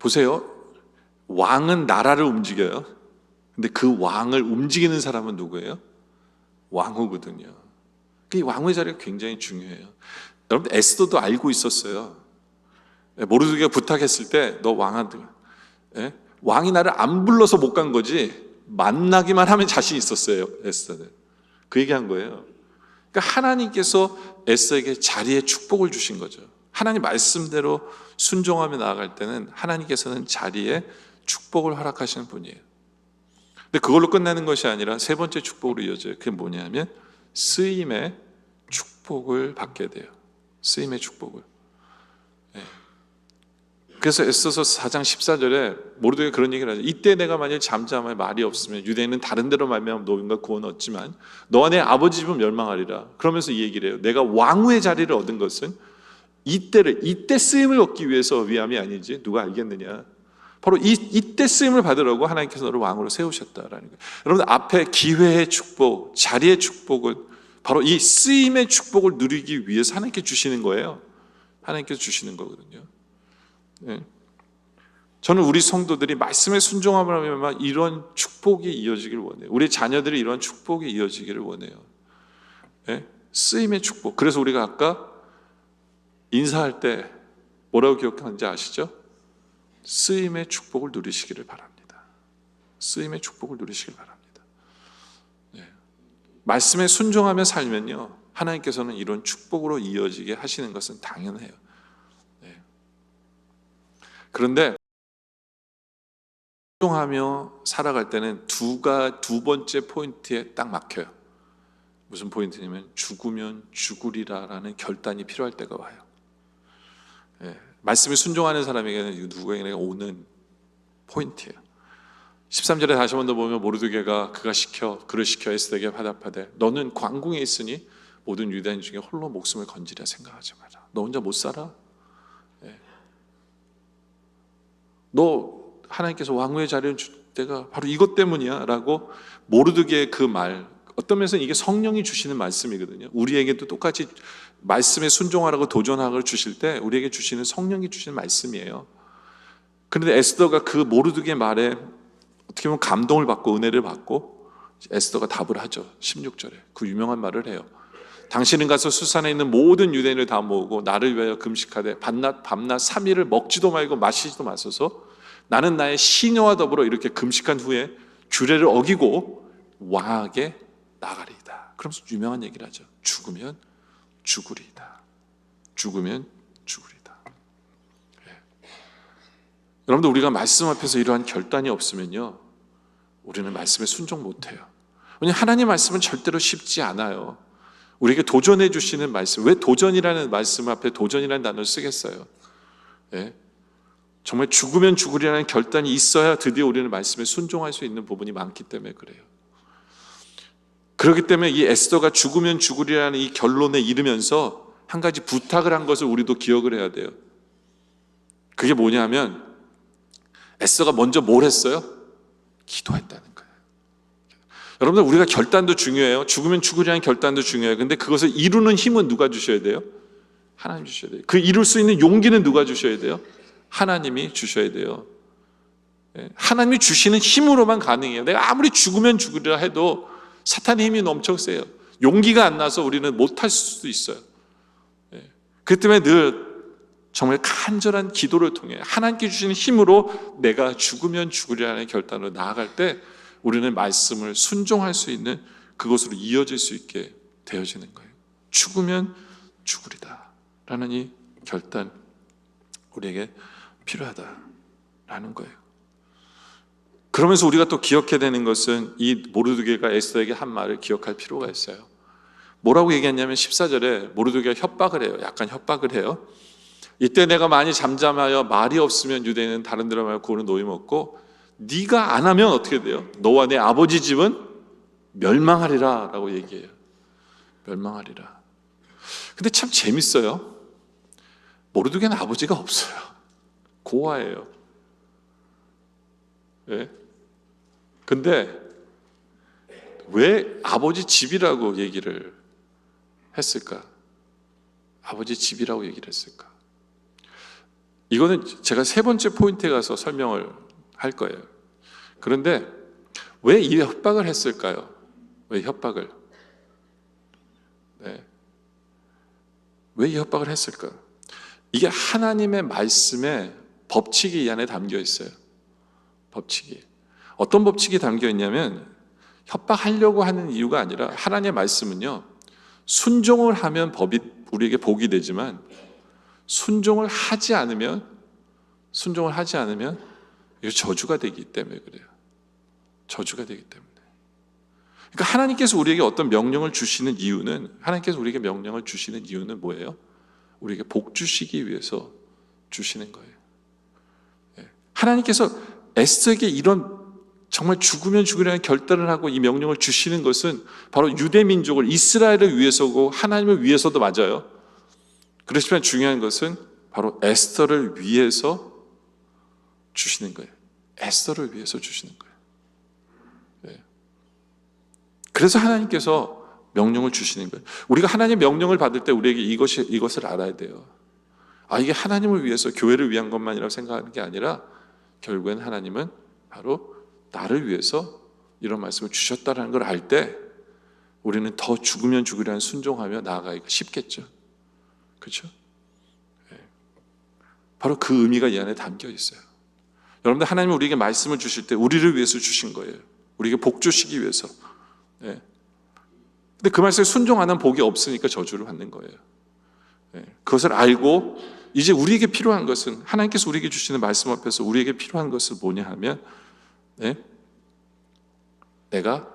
보세요, 왕은 나라를 움직여요. 근데 그 왕을 움직이는 사람은 누구예요? 왕후거든요. 이 왕후의 자리가 굉장히 중요해요. 여러분, 에스더도 알고 있었어요. 모르드게가 부탁했을 때 너 왕한테, 왕이 나를 안 불러서 못 간 거지 만나기만 하면 자신 있었어요. 에스더는 그 얘기한 거예요. 그러니까 하나님께서 에스더에게 자리의 축복을 주신 거죠. 하나님 말씀대로 순종하며 나아갈 때는 하나님께서는 자리에 축복을 허락하시는 분이에요. 근데 그걸로 끝나는 것이 아니라 세 번째 축복으로 이어져요. 그게 뭐냐면 쓰임의 축복을 받게 돼요. 쓰임의 축복을. 그래서 에스더서 4장 14절에 모르드게가 그런 얘기를 하죠. 이때 내가 만일 잠잠하여 말이 없으면 유대인은 다른 데로 말미암아 노임과 구원을 얻지만 너와 내 아버지 집은 멸망하리라. 그러면서 이 얘기를 해요. 내가 왕후의 자리를 얻은 것은 이때 쓰임을 얻기 위해서 위함이 아니지 누가 알겠느냐. 바로 이때 쓰임을 받으라고 하나님께서 너를 왕으로 세우셨다라는 거예요. 여러분, 앞에 기회의 축복, 자리의 축복은 바로 이 쓰임의 축복을 누리기 위해서 하나님께 주시는 거예요. 하나님께서 주시는 거거든요. 네. 저는 우리 성도들이 말씀에 순종함을 하면 이런 축복이 이어지기를 원해요. 우리 자녀들이 이런 축복이 이어지기를 원해요. 네? 쓰임의 축복. 그래서 우리가 아까 인사할 때 뭐라고 기억하는지 아시죠? 쓰임의 축복을 누리시기를 바랍니다. 쓰임의 축복을 누리시길 바랍니다. 네. 말씀에 순종하며 살면요, 하나님께서는 이런 축복으로 이어지게 하시는 것은 당연해요. 네. 그런데 순종하며 살아갈 때는 두 번째 포인트에 딱 막혀요. 무슨 포인트냐면 죽으면 죽으리라라는 결단이 필요할 때가 와요. 네. 말씀에 순종하는 사람에게는 누구에게 오는 포인트예요. 13절에 다시 한 번 더 보면 모르드게가 그를 시켜 에스더에게 화답하되 너는 광궁에 있으니 모든 유다인 중에 홀로 목숨을 건지려 생각하지 마라. 너 혼자 못 살아. 네. 너 하나님께서 왕후의 자리를 줄 때가 바로 이것 때문이야 라고 모르드게의 그 말, 어떤 면에서는 이게 성령이 주시는 말씀이거든요. 우리에게도 똑같이 말씀에 순종하라고 도전하고 주실 때 우리에게 주시는 성령이 주시는 말씀이에요. 그런데 에스더가 그 모르드게의 말에 어떻게 보면 감동을 받고 은혜를 받고 에스더가 답을 하죠. 16절에 그 유명한 말을 해요. 당신은 가서 수산에 있는 모든 유대인을 다 모으고 나를 위하여 금식하되 밤낮 3일을 먹지도 말고 마시지도 마소서. 나는 나의 시녀와 더불어 이렇게 금식한 후에 규례를 어기고 왕에게 나가리이다. 그러면서 유명한 얘기를 하죠. 죽으면 죽으리이다. 죽으면 죽으리이다. 여러분들, 우리가 말씀 앞에서 이러한 결단이 없으면요, 우리는 말씀에 순종 못해요. 왜냐하면 하나님 말씀은 절대로 쉽지 않아요. 우리에게 도전해 주시는 말씀, 왜 도전이라는 말씀 앞에 도전이라는 단어를 쓰겠어요? 예? 정말 죽으면 죽으리라는 결단이 있어야 드디어 우리는 말씀에 순종할 수 있는 부분이 많기 때문에 그래요. 그렇기 때문에 이 에스더가 죽으면 죽으리라는 이 결론에 이르면서 한 가지 부탁을 한 것을 우리도 기억을 해야 돼요. 그게 뭐냐면 에스더가 먼저 뭘 했어요? 기도했다는 거예요. 여러분들, 우리가 결단도 중요해요. 죽으면 죽으리라는 결단도 중요해요. 근데 그것을 이루는 힘은 누가 주셔야 돼요? 하나님 주셔야 돼요. 그 이룰 수 있는 용기는 누가 주셔야 돼요? 하나님이 주셔야 돼요. 하나님이 주시는 힘으로만 가능해요. 내가 아무리 죽으면 죽으리라 해도 사탄의 힘이 엄청 세요. 용기가 안 나서 우리는 못할 수도 있어요. 그렇기 때문에 늘 정말 간절한 기도를 통해 하나님께 주시는 힘으로 내가 죽으면 죽으리라는 결단으로 나아갈 때 우리는 말씀을 순종할 수 있는 그것으로 이어질 수 있게 되어지는 거예요. 죽으면 죽으리다 라는 이 결단, 우리에게 필요하다라는 거예요. 그러면서 우리가 또 기억해야 되는 것은 이 모르드게가 에스더에게 한 말을 기억할 필요가 있어요. 뭐라고 얘기했냐면 14절에 모르드게가 협박을 해요. 약간 협박을 해요. 이때 내가 많이 잠잠하여 말이 없으면 유대인은 다른 데로 말고 그거는 노임 없고 네가 안 하면 어떻게 돼요? 너와 내 아버지 집은 멸망하리라 라고 얘기해요. 멸망하리라. 근데 참 재밌어요. 모르드게는 아버지가 없어요. 고아예요. 네? 근데 왜 아버지 집이라고 얘기를 했을까? 아버지 집이라고 얘기를 했을까? 이거는 제가 세 번째 포인트에 가서 설명을 할 거예요. 그런데 왜 이 협박을 했을까요? 왜 협박을? 네. 왜 이 협박을 했을까? 이게 하나님의 말씀에 법칙이 이 안에 담겨 있어요. 법칙이. 어떤 법칙이 담겨 있냐면 협박하려고 하는 이유가 아니라 하나님의 말씀은요, 순종을 하면 법이 우리에게 복이 되지만 순종을 하지 않으면 이거 저주가 되기 때문에 그래요. 저주가 되기 때문에. 그러니까 하나님께서 우리에게 어떤 명령을 주시는 이유는, 하나님께서 우리에게 명령을 주시는 이유는 뭐예요? 우리에게 복 주시기 위해서 주시는 거예요. 하나님께서 에스더에게 이런 정말 죽으면 죽으려는 결단을 하고 이 명령을 주시는 것은 바로 유대 민족을, 이스라엘을 위해서고 하나님을 위해서도 맞아요. 그렇지만 중요한 것은 바로 에스더를 위해서 주시는 거예요. 에스더를 위해서 주시는 거예요. 네. 그래서 하나님께서 명령을 주시는 거예요. 우리가 하나님의 명령을 받을 때 우리에게 이것을 알아야 돼요. 아, 이게 하나님을 위해서, 교회를 위한 것만이라고 생각하는 게 아니라 결국엔 하나님은 바로 나를 위해서 이런 말씀을 주셨다는 걸 알 때 우리는 더 죽으면 죽으려는 순종하며 나아가기가 쉽겠죠. 그렇죠? 네. 바로 그 의미가 이 안에 담겨 있어요. 여러분들, 하나님은 우리에게 말씀을 주실 때 우리를 위해서 주신 거예요. 우리에게 복 주시기 위해서. 네. 근데 그 말씀에 순종 안 하면 복이 없으니까 저주를 받는 거예요. 네. 그것을 알고 이제 우리에게 필요한 것은, 하나님께서 우리에게 주시는 말씀 앞에서 우리에게 필요한 것은 뭐냐 하면, 네? 내가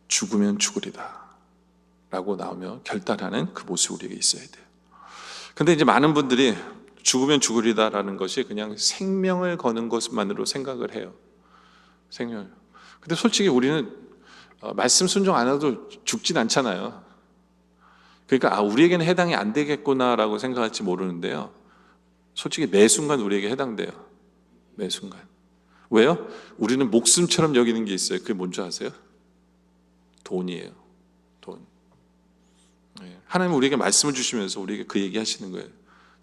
죽으면 죽으리다 라고 나오며 결단하는 그 모습이 우리에게 있어야 돼요. 근데 이제 많은 분들이 죽으면 죽으리다 라는 것이 그냥 생명을 거는 것만으로 생각을 해요. 생명을. 근데 솔직히 우리는 말씀 순종 안 해도 죽진 않잖아요. 그러니까 우리에게는 해당이 안 되겠구나라고 생각할지 모르는데요, 솔직히 매 순간 우리에게 해당돼요. 매 순간. 왜요? 우리는 목숨처럼 여기는 게 있어요. 그게 뭔지 아세요? 돈이에요. 돈. 하나님 우리에게 말씀을 주시면서 우리에게 그 얘기 하시는 거예요.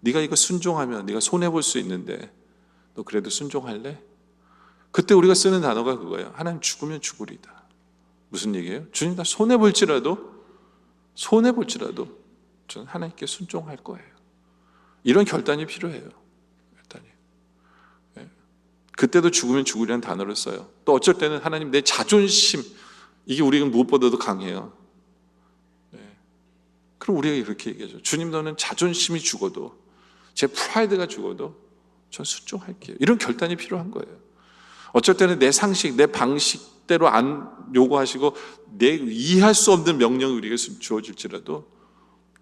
네가 이거 순종하면 네가 손해볼 수 있는데 너 그래도 순종할래? 그때 우리가 쓰는 단어가 그거예요. 하나님 죽으면 죽으리다. 무슨 얘기예요? 주님 나 손해볼지라도 저는 하나님께 순종할 거예요. 이런 결단이 필요해요. 결단이. 예. 그때도 죽으면 죽으리라는 단어를 써요. 또 어쩔 때는 하나님 내 자존심, 이게 우리가 무엇보다도 강해요. 예. 그럼 우리가 이렇게 얘기하죠. 주님 너는 자존심이 죽어도, 제 프라이드가 죽어도 전 순종할게요. 이런 결단이 필요한 거예요. 어쩔 때는 내 상식, 내 방식대로 안 요구하시고 내 이해할 수 없는 명령이 우리에게 주어질지라도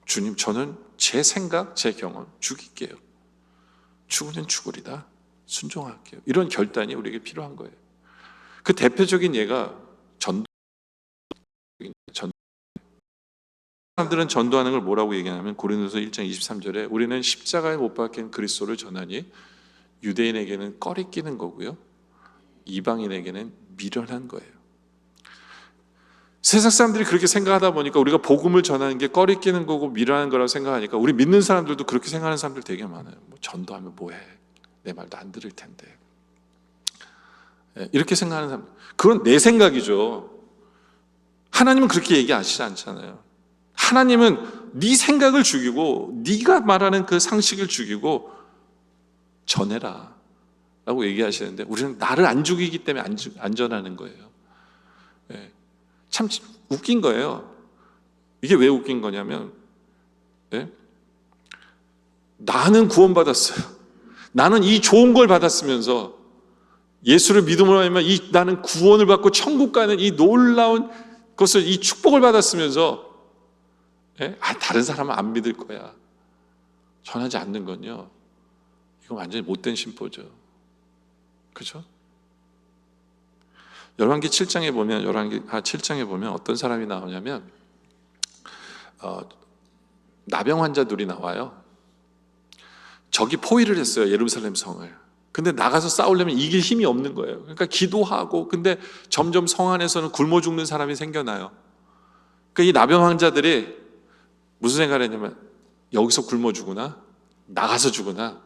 주님 저는 제 생각, 제 경험 죽일게요. 죽으면 죽으리다. 순종할게요. 이런 결단이 우리에게 필요한 거예요. 그 대표적인 예가 전도. 사람들은 전도하는 걸 뭐라고 얘기하냐면 고린도서 1장 23절에 우리는 십자가에 못 박힌 그리스도를 전하니 유대인에게는 꺼리끼는 거고요. 이방인에게는 미련한 거예요. 세상 사람들이 그렇게 생각하다 보니까 우리가 복음을 전하는 게 꺼리끼는 거고 미련한 거라고 생각하니까 우리 믿는 사람들도 그렇게 생각하는 사람들 되게 많아요. 뭐 전도하면 뭐해? 내 말도 안 들을 텐데. 이렇게 생각하는 사람, 그건 내 생각이죠. 하나님은 그렇게 얘기하시지 않잖아요. 하나님은 네 생각을 죽이고 네가 말하는 그 상식을 죽이고 전해라 라고 얘기하시는데 우리는 나를 안 죽이기 때문에 안 전하는 거예요. 참 웃긴 거예요. 이게 왜 웃긴 거냐면 나는 구원받았어요. 나는 이 좋은 걸 받았으면서 예수를 믿음으로 하면 나는 구원을 받고 천국 가는 이 놀라운 것을, 이 축복을 받았으면서 다른 사람은 안 믿을 거야 전하지 않는 건요, 이거 완전히 못된 심보죠. 그렇죠? 열왕기 7장에 보면 어떤 사람이 나오냐면 나병 환자들이 나와요. 적이 포위를 했어요, 예루살렘 성을. 근데 나가서 싸우려면 이길 힘이 없는 거예요. 그러니까 기도하고, 근데 점점 성 안에서는 굶어 죽는 사람이 생겨나요. 그러니까 이 나병 환자들이 무슨 생각을 했냐면 여기서 굶어 죽으나 나가서 죽으나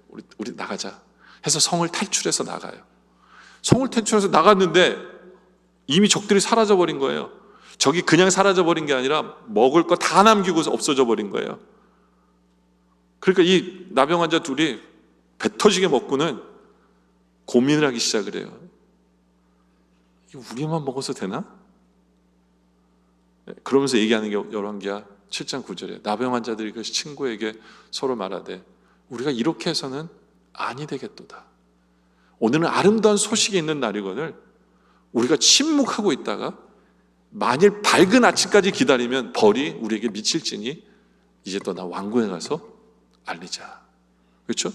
우리 나가자 해서 성을 탈출해서 나가요. 성을 탈출해서 나갔는데 이미 적들이 사라져버린 거예요. 적이 그냥 사라져버린 게 아니라 먹을 거 다 남기고 없어져 버린 거예요. 그러니까 이 나병 환자 둘이 배 터지게 먹고는 고민을 하기 시작을 해요. 이거 우리만 먹어서 되나? 그러면서 얘기하는 게 열왕기야 7장 9절에 나병 환자들이 그 친구에게 서로 말하되 우리가 이렇게 해서는 아니 되겠도다. 오늘은 아름다운 소식이 있는 날이거늘 우리가 침묵하고 있다가 만일 밝은 아침까지 기다리면 벌이 우리에게 미칠지니 이제 떠나 왕궁에 가서 알리자. 그렇죠?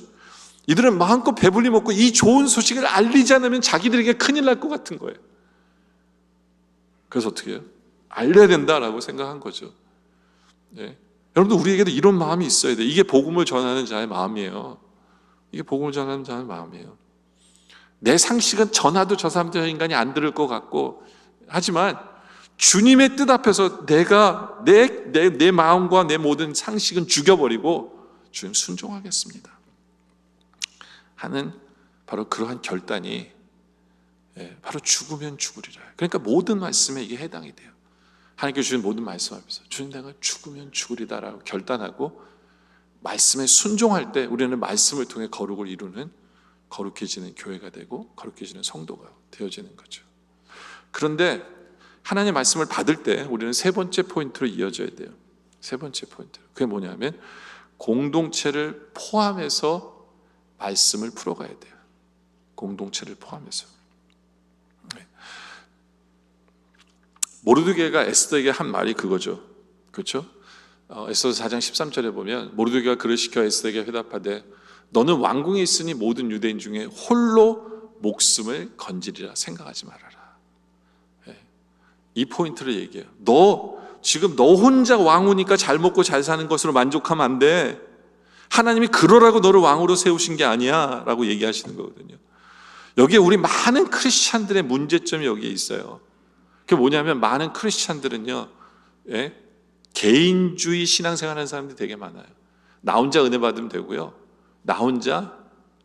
이들은 마음껏 배불리 먹고 이 좋은 소식을 알리지 않으면 자기들에게 큰일 날 것 같은 거예요. 그래서 어떻게 해요? 알려야 된다라고 생각한 거죠. 여러분들 우리에게도 이런 마음이 있어야 돼요. 이게 복음을 전하는 자의 마음이에요. 이게 복음을 전하는 자의 마음이에요. 내 상식은 전하도 저 사람들 인간이 안 들을 것 같고 하지만 주님의 뜻 앞에서 내가 내 마음과 내 모든 상식은 죽여버리고 주님 순종하겠습니다 하는 바로 그러한 결단이 바로 죽으면 죽으리라. 그러니까 모든 말씀에 이게 해당이 돼요. 하나님께 주신 모든 말씀 앞에서 주님 내가 죽으면 죽으리다라고 결단하고 말씀에 순종할 때 우리는 말씀을 통해 거룩을 이루는 거룩해지는 교회가 되고 거룩해지는 성도가 되어지는 거죠. 그런데 하나님의 말씀을 받을 때 우리는 세 번째 포인트로 이어져야 돼요. 세 번째 포인트. 그게 뭐냐면 공동체를 포함해서 말씀을 풀어가야 돼요. 공동체를 포함해서. 모르드게가 에스더에게 한 말이 그거죠. 그렇죠? 에스더서 4장 13절에 보면 모르드게가 그를 시켜 에스더에게 회답하되 너는 왕궁에 있으니 모든 유대인 중에 홀로 목숨을 건지리라 생각하지 말아라. 이 포인트를 얘기해요. 지금 너 혼자 왕후니까 잘 먹고 잘 사는 것으로 만족하면 안 돼. 하나님이 그러라고 너를 왕으로 세우신 게 아니야 라고 얘기하시는 거거든요. 여기에 우리 많은 크리스찬들의 문제점이 여기에 있어요. 그게 뭐냐면 많은 크리스찬들은요, 개인주의 신앙생활 하는 사람들이 되게 많아요. 나 혼자 은혜 받으면 되고요, 나 혼자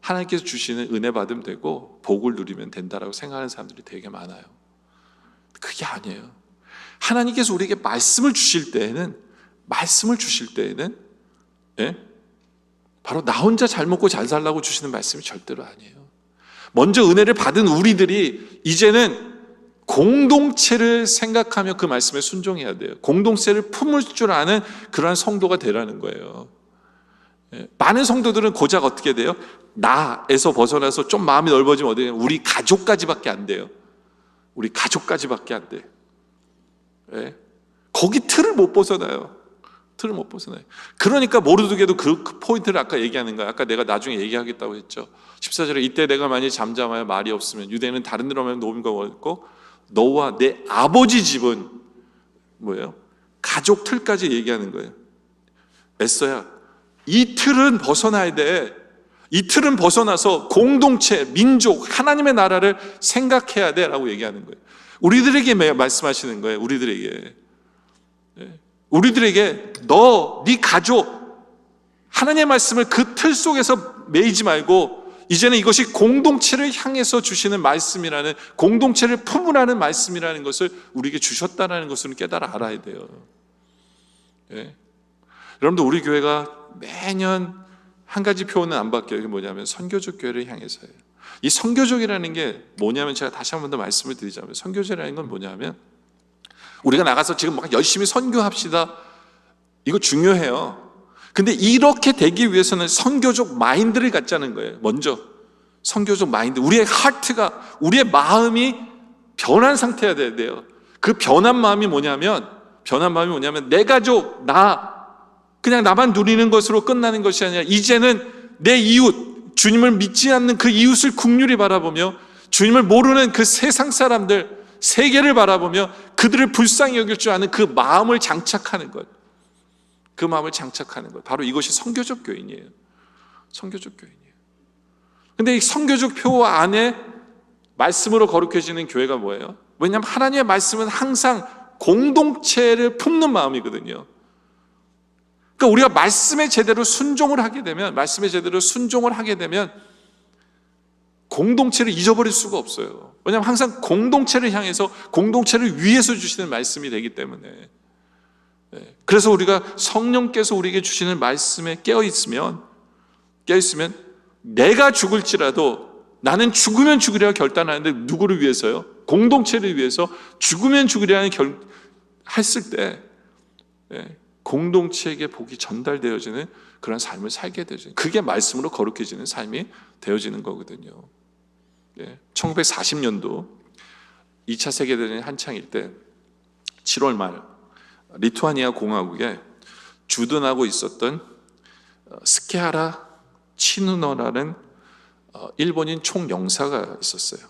하나님께서 주시는 은혜 받으면 되고 복을 누리면 된다라고 생각하는 사람들이 되게 많아요. 그게 아니에요. 하나님께서 우리에게 말씀을 주실 때에는 예? 바로 나 혼자 잘 먹고 잘 살라고 주시는 말씀이 절대로 아니에요. 먼저 은혜를 받은 우리들이 이제는 공동체를 생각하며 그 말씀에 순종해야 돼요. 공동체를 품을 줄 아는 그러한 성도가 되라는 거예요. 많은 성도들은 고작 어떻게 돼요? 나에서 벗어나서 좀 마음이 넓어지면 어디에 우리 가족까지밖에 안 돼요. 우리 가족까지밖에 안 돼. 예? 거기 틀을 못 벗어나요. 틀을 못 벗어나요. 그러니까 모르드게도 그 포인트를 아까 얘기하는 거예요. 아까 내가 나중에 얘기하겠다고 했죠. 14절에 이때 내가 만일 잠잠하여 말이 없으면 유대인은 다른 데로 하면 노임과 얻고 너와 내 아버지 집은 뭐예요? 가족 틀까지 얘기하는 거예요. 애써야 이 틀은 벗어나야 돼. 이 틀은 벗어나서 공동체, 민족, 하나님의 나라를 생각해야 돼 라고 얘기하는 거예요. 우리들에게 말씀하시는 거예요. 우리들에게 너, 네 가족, 하나님의 말씀을 그 틀 속에서 매이지 말고 이제는 이것이 공동체를 향해서 주시는 말씀이라는, 공동체를 품으라는 말씀이라는 것을 우리에게 주셨다는 것을 깨달아 알아야 돼요. 예. 여러분들 우리 교회가 매년 한 가지 표현은 안 바뀌어요. 그게 뭐냐면 선교적 교회를 향해서예요. 이 선교적이라는 게 뭐냐면 제가 다시 한 번 더 말씀을 드리자면 선교적이라는 건 뭐냐면 우리가 나가서 지금 막 열심히 선교합시다. 이거 중요해요. 근데 이렇게 되기 위해서는 선교적 마인드를 갖자는 거예요. 먼저 선교적 마인드, 우리의 하트가, 우리의 마음이 변한 상태여야 돼요. 그 변한 마음이 뭐냐면 내 가족, 그냥 나만 누리는 것으로 끝나는 것이 아니라 이제는 내 이웃, 주님을 믿지 않는 그 이웃을 긍휼히 바라보며 주님을 모르는 그 세상 사람들, 세계를 바라보며 그들을 불쌍히 여길 줄 아는 그 마음을 장착하는 것. 그 마음을 장착하는 것. 바로 이것이 선교적 교인이에요. 선교적 교인이에요. 근데 이 선교적 표 안에 말씀으로 거룩해지는 교회가 뭐예요? 왜냐하면 하나님의 말씀은 항상 공동체를 품는 마음이거든요. 그러니까 우리가 말씀에 제대로 순종을 하게 되면 공동체를 잊어버릴 수가 없어요. 왜냐하면 항상 공동체를 향해서, 공동체를 위해서 주시는 말씀이 되기 때문에. 그래서 우리가 성령께서 우리에게 주시는 말씀에 깨어있으면 내가 죽을지라도 나는 죽으면 죽으리라 결단하는데 누구를 위해서요? 공동체를 위해서 죽으면 죽으리라는 했을 때 공동체에게 복이 전달되어지는 그런 삶을 살게 되죠. 그게 말씀으로 거룩해지는 삶이 되어지는 거거든요. 1940년도 2차 세계대전이 한창일 때 7월 말 리투아니아 공화국에 주둔하고 있었던 스케하라 치누너라는 일본인 총영사가 있었어요.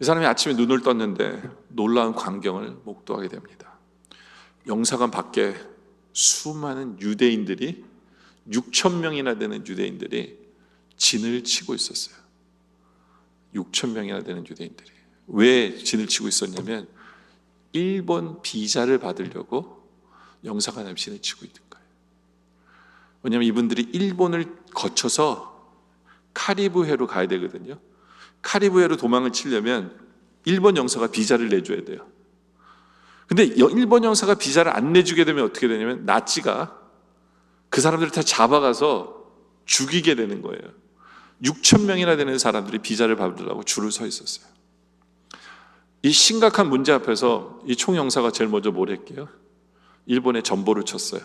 이 사람이 아침에 눈을 떴는데 놀라운 광경을 목도하게 됩니다. 영사관 밖에 수많은 유대인들이 6,000명이나 되는 유대인들이 진을 치고 있었어요. 6,000명이나 되는 유대인들이. 왜 진을 치고 있었냐면 일본 비자를 받으려고 영사관에 진을 치고 있는 거예요. 왜냐하면 이분들이 일본을 거쳐서 카리브해로 가야 되거든요. 카리브해로 도망을 치려면 일본 영사가 비자를 내줘야 돼요. 근데 일본 영사가 비자를 안 내주게 되면 어떻게 되냐면 나치가 그 사람들을 다 잡아가서 죽이게 되는 거예요. 6,000명이나 되는 사람들이 비자를 받으려고 줄을 서 있었어요. 이 심각한 문제 앞에서 이 총영사가 제일 먼저 뭘 했게요? 일본에 전보를 쳤어요.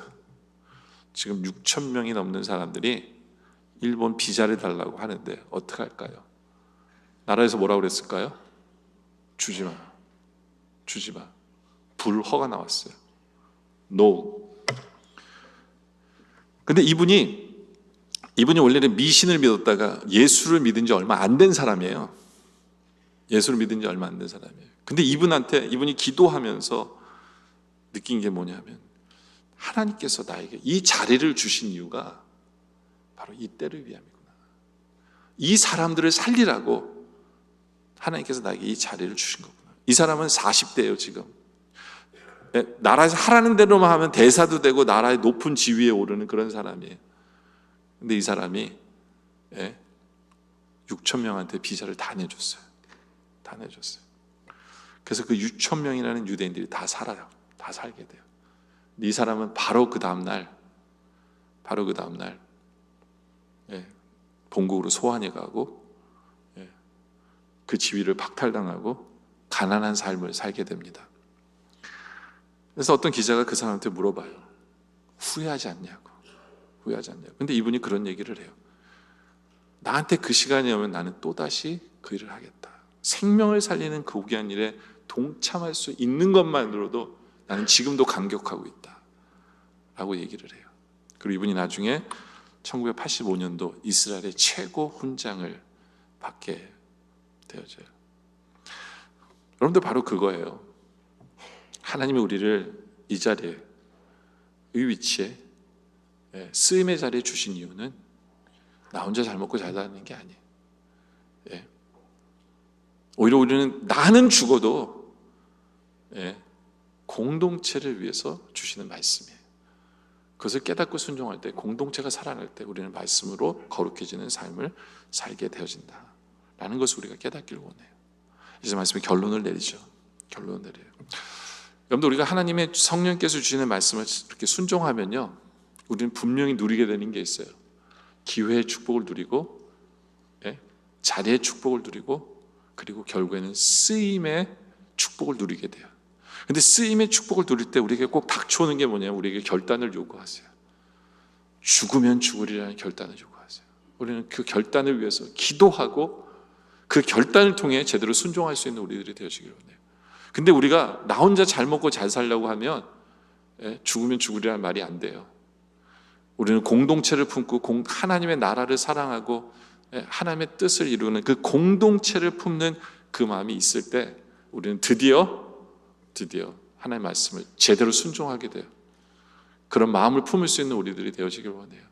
지금 6,000명이 넘는 사람들이 일본 비자를 달라고 하는데 어떻게 할까요? 나라에서 뭐라고 그랬을까요? 주지 마. 불허가 나왔어요. No. 근데 이분이 원래는 미신을 믿었다가 예수를 믿은 지 얼마 안 된 사람이에요. 근데 이분이 기도하면서 느낀 게 뭐냐면 하나님께서 나에게 이 자리를 주신 이유가 바로 이 때를 위함이구나. 이 사람들을 살리라고 하나님께서 나에게 이 자리를 주신 거구나. 이 사람은 40대예요 지금. 나라에서 하라는 대로만 하면 대사도 되고 나라의 높은 지위에 오르는 그런 사람이에요. 근데 이 사람이 6천 명한테 비자를 다 내줬어요. 다 내줬어요. 그래서 그 6천 명이라는 유대인들이 다 살아요. 다 살게 돼요. 이 사람은 바로 그 다음날 본국으로 소환해 가고 그 지위를 박탈당하고 가난한 삶을 살게 됩니다. 그래서 어떤 기자가 그 사람한테 물어봐요. 후회하지 않냐고. 근데 이분이 그런 얘기를 해요. 나한테 그 시간이 오면 나는 또다시 그 일을 하겠다. 생명을 살리는 그 고귀한 일에 동참할 수 있는 것만으로도 나는 지금도 감격하고 있다 라고 얘기를 해요. 그리고 이분이 나중에 1985년도 이스라엘의 최고 훈장을 받게 되어져요. 여러분들 바로 그거예요. 하나님이 우리를 이 자리에, 이 위치에, 쓰임의 자리에 주신 이유는 나 혼자 잘 먹고 잘 사는 게 아니에요. 오히려 우리는 나는 죽어도 공동체를 위해서 주시는 말씀이에요. 그것을 깨닫고 순종할 때, 공동체가 살아날 때 우리는 말씀으로 거룩해지는 삶을 살게 되어진다 라는 것을 우리가 깨닫기를 원해요. 이제 말씀에 결론을 내리죠. 결론을 내려요. 여러분들, 우리가 하나님의 성령께서 주시는 말씀을 이렇게 순종하면요, 우리는 분명히 누리게 되는 게 있어요. 기회의 축복을 누리고, 자리의 축복을 누리고, 그리고 결국에는 쓰임의 축복을 누리게 돼요. 근데 쓰임의 축복을 누릴 때 우리에게 꼭 닥쳐오는 게 뭐냐면, 우리에게 결단을 요구하세요. 죽으면 죽으리라는 결단을 요구하세요. 우리는 그 결단을 위해서 기도하고 그 결단을 통해 제대로 순종할 수 있는 우리들이 되어지기를 원해요. 근데 우리가 나 혼자 잘 먹고 잘 살려고 하면 죽으면 죽으리라는 말이 안 돼요. 우리는 공동체를 품고 하나님의 나라를 사랑하고 하나님의 뜻을 이루는 그 공동체를 품는 그 마음이 있을 때 우리는 드디어 하나님의 말씀을 제대로 순종하게 돼요. 그런 마음을 품을 수 있는 우리들이 되어지길 원해요.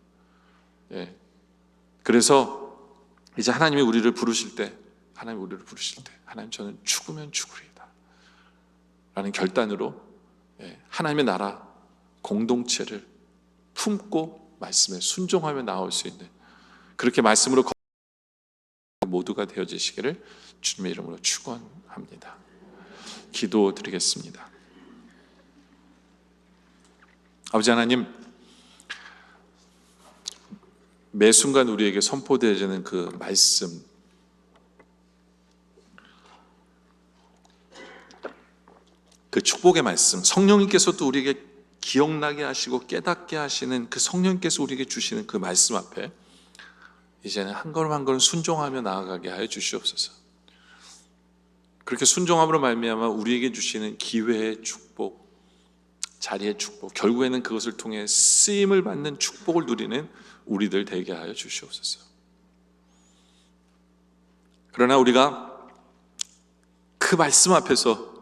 그래서 이제 하나님이 우리를 부르실 때, 하나님 저는 죽으면 죽으리이다 라는 결단으로 하나님의 나라 공동체를 품고 말씀에 순종하며 나올 수 있는, 그렇게 말씀으로 모두가 되어지시기를 주님의 이름으로 축원합니다. 기도드리겠습니다. 아버지 하나님, 매 순간 우리에게 선포되어지는 그 말씀, 그 축복의 말씀, 성령님께서도 우리에게 기억나게 하시고 깨닫게 하시는 그 성령님께서 우리에게 주시는 그 말씀 앞에 이제는 한 걸음 한 걸음 순종하며 나아가게 하여 주시옵소서. 그렇게 순종함으로 말미암아 우리에게 주시는 기회의 축복, 자리의 축복, 결국에는 그것을 통해 쓰임을 받는 축복을 누리는 우리들 되게 하여 주시옵소서. 그러나 우리가 그 말씀 앞에서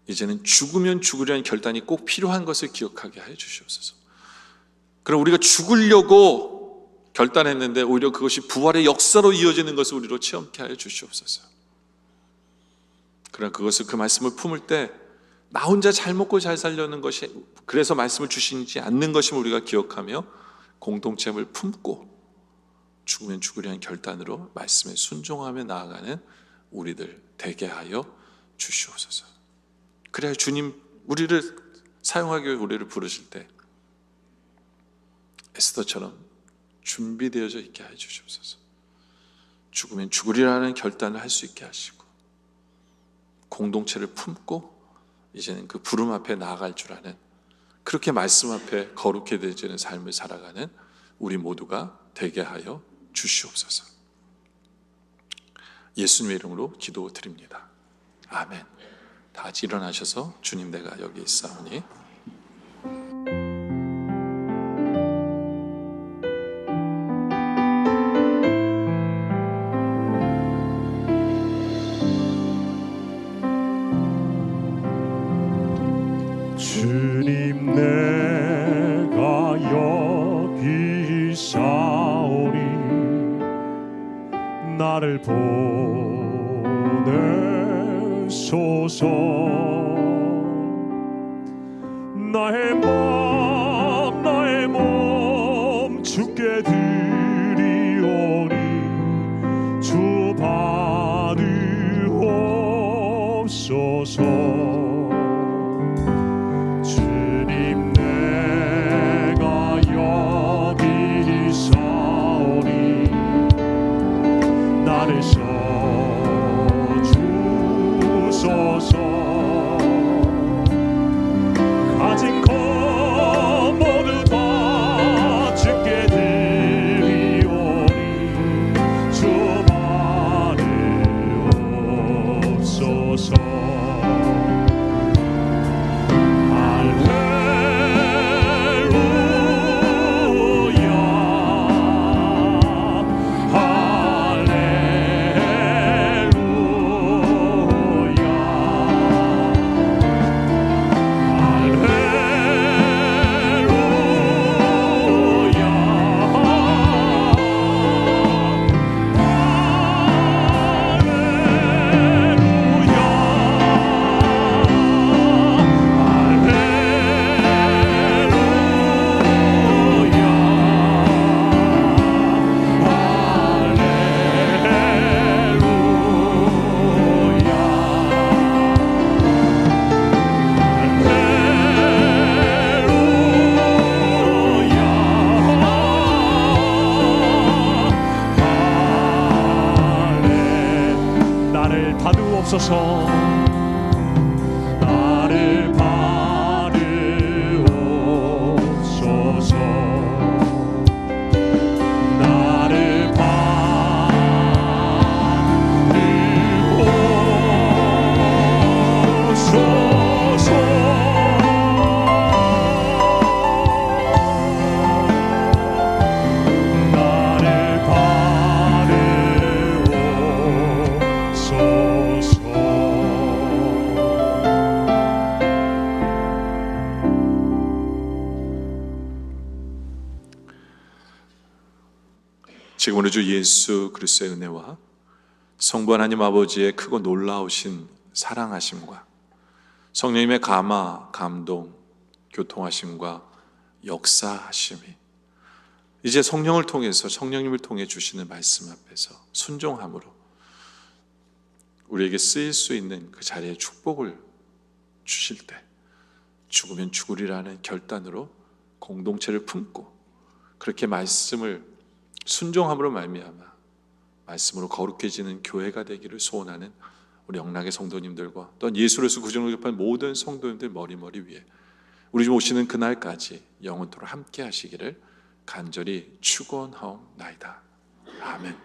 이제는 죽으면 죽으려는 결단이 꼭 필요한 것을 기억하게 하여 주시옵소서. 그럼 우리가 죽으려고 결단했는데 오히려 그것이 부활의 역사로 이어지는 것을 우리로 체험케 하여 주시옵소서. 그러나 그것을, 그 말씀을 품을 때 나 혼자 잘 먹고 잘 살려는 것이, 그래서 말씀을 주시지 않는 것임을 우리가 기억하며 공동체를 품고 죽으면 죽으려는 결단으로 말씀에 순종하며 나아가는 우리들 되게 하여 주시옵소서. 그래야 주님 우리를 사용하기 위해 우리를 부르실 때 에스더처럼 준비되어져 있게 하여 주시옵소서. 죽으면 죽으리라는 결단을 할 수 있게 하시고 공동체를 품고 이제는 그 부름 앞에 나아갈 줄 아는, 그렇게 말씀 앞에 거룩해 되어지는 삶을 살아가는 우리 모두가 되게 하여 주시옵소서. 예수님의 이름으로 기도드립니다. 아멘. 다 같이 일어나셔서 주님 내가 여기 있사오니 주님 내가 여기 있사오니 나를 보내소서. 나의 몸 주께 드리 주옵소서. 주님 내가 여기 있사오니 나를 써주소서. 가진 것 모두 다 주께 드리오니 주 받으옵소서. 나를 받으옵소서. 나를 받으옵소서. 나를 받으옵소서. 나를 지금 우리 주 예수 그리스도의 은혜와 성부 하나님 아버지의 크고 놀라우신 사랑하심과 성령님의 감화, 감동, 교통하심과 역사하심이 이제 성령을 통해서 성령님을 통해 주시는 말씀 앞에서 순종함으로 우리에게 쓰일 수 있는 그 자리에 축복을 주실 때 죽으면 죽으리라는 결단으로 공동체를 품고 그렇게 말씀을 순종함으로 말미암아 말씀으로 거룩해지는 교회가 되기를 소원하는 우리 영락의 성도님들과 또한 예수로서 구정을 접한 모든 성도님들 머리머리 위에 우리 주 오시는 그날까지 영원토록 함께 하시기를 간절히 축원하옵나이다. 아멘.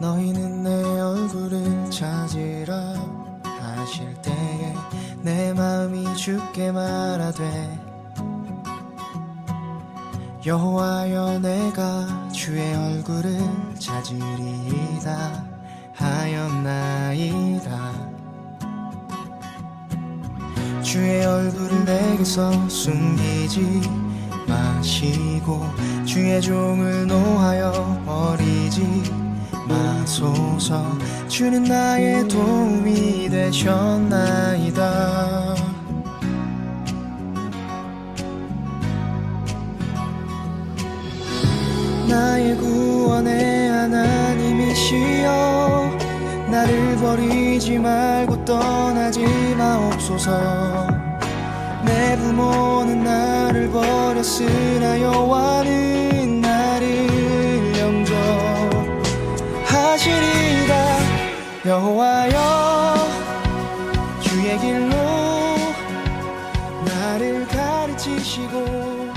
너희는 내 얼굴을 찾으라 하실 때에 내 마음이 주께 말하되 여호와여 내가 주의 얼굴을 찾으리이다 하였나이다. 주의 얼굴을 내게서 숨기지 마시고 주의 종을 노하여 버리지 마소서. 주는 나의 도움이 되셨나이다. 나의 구원의 하나님이시여 나를 버리지 말고 떠나지 마옵소서. 내 부모는 나를 버렸으나 여호와는 나를 영접하시리다. 여호와여 주의 길로 나를 가르치시고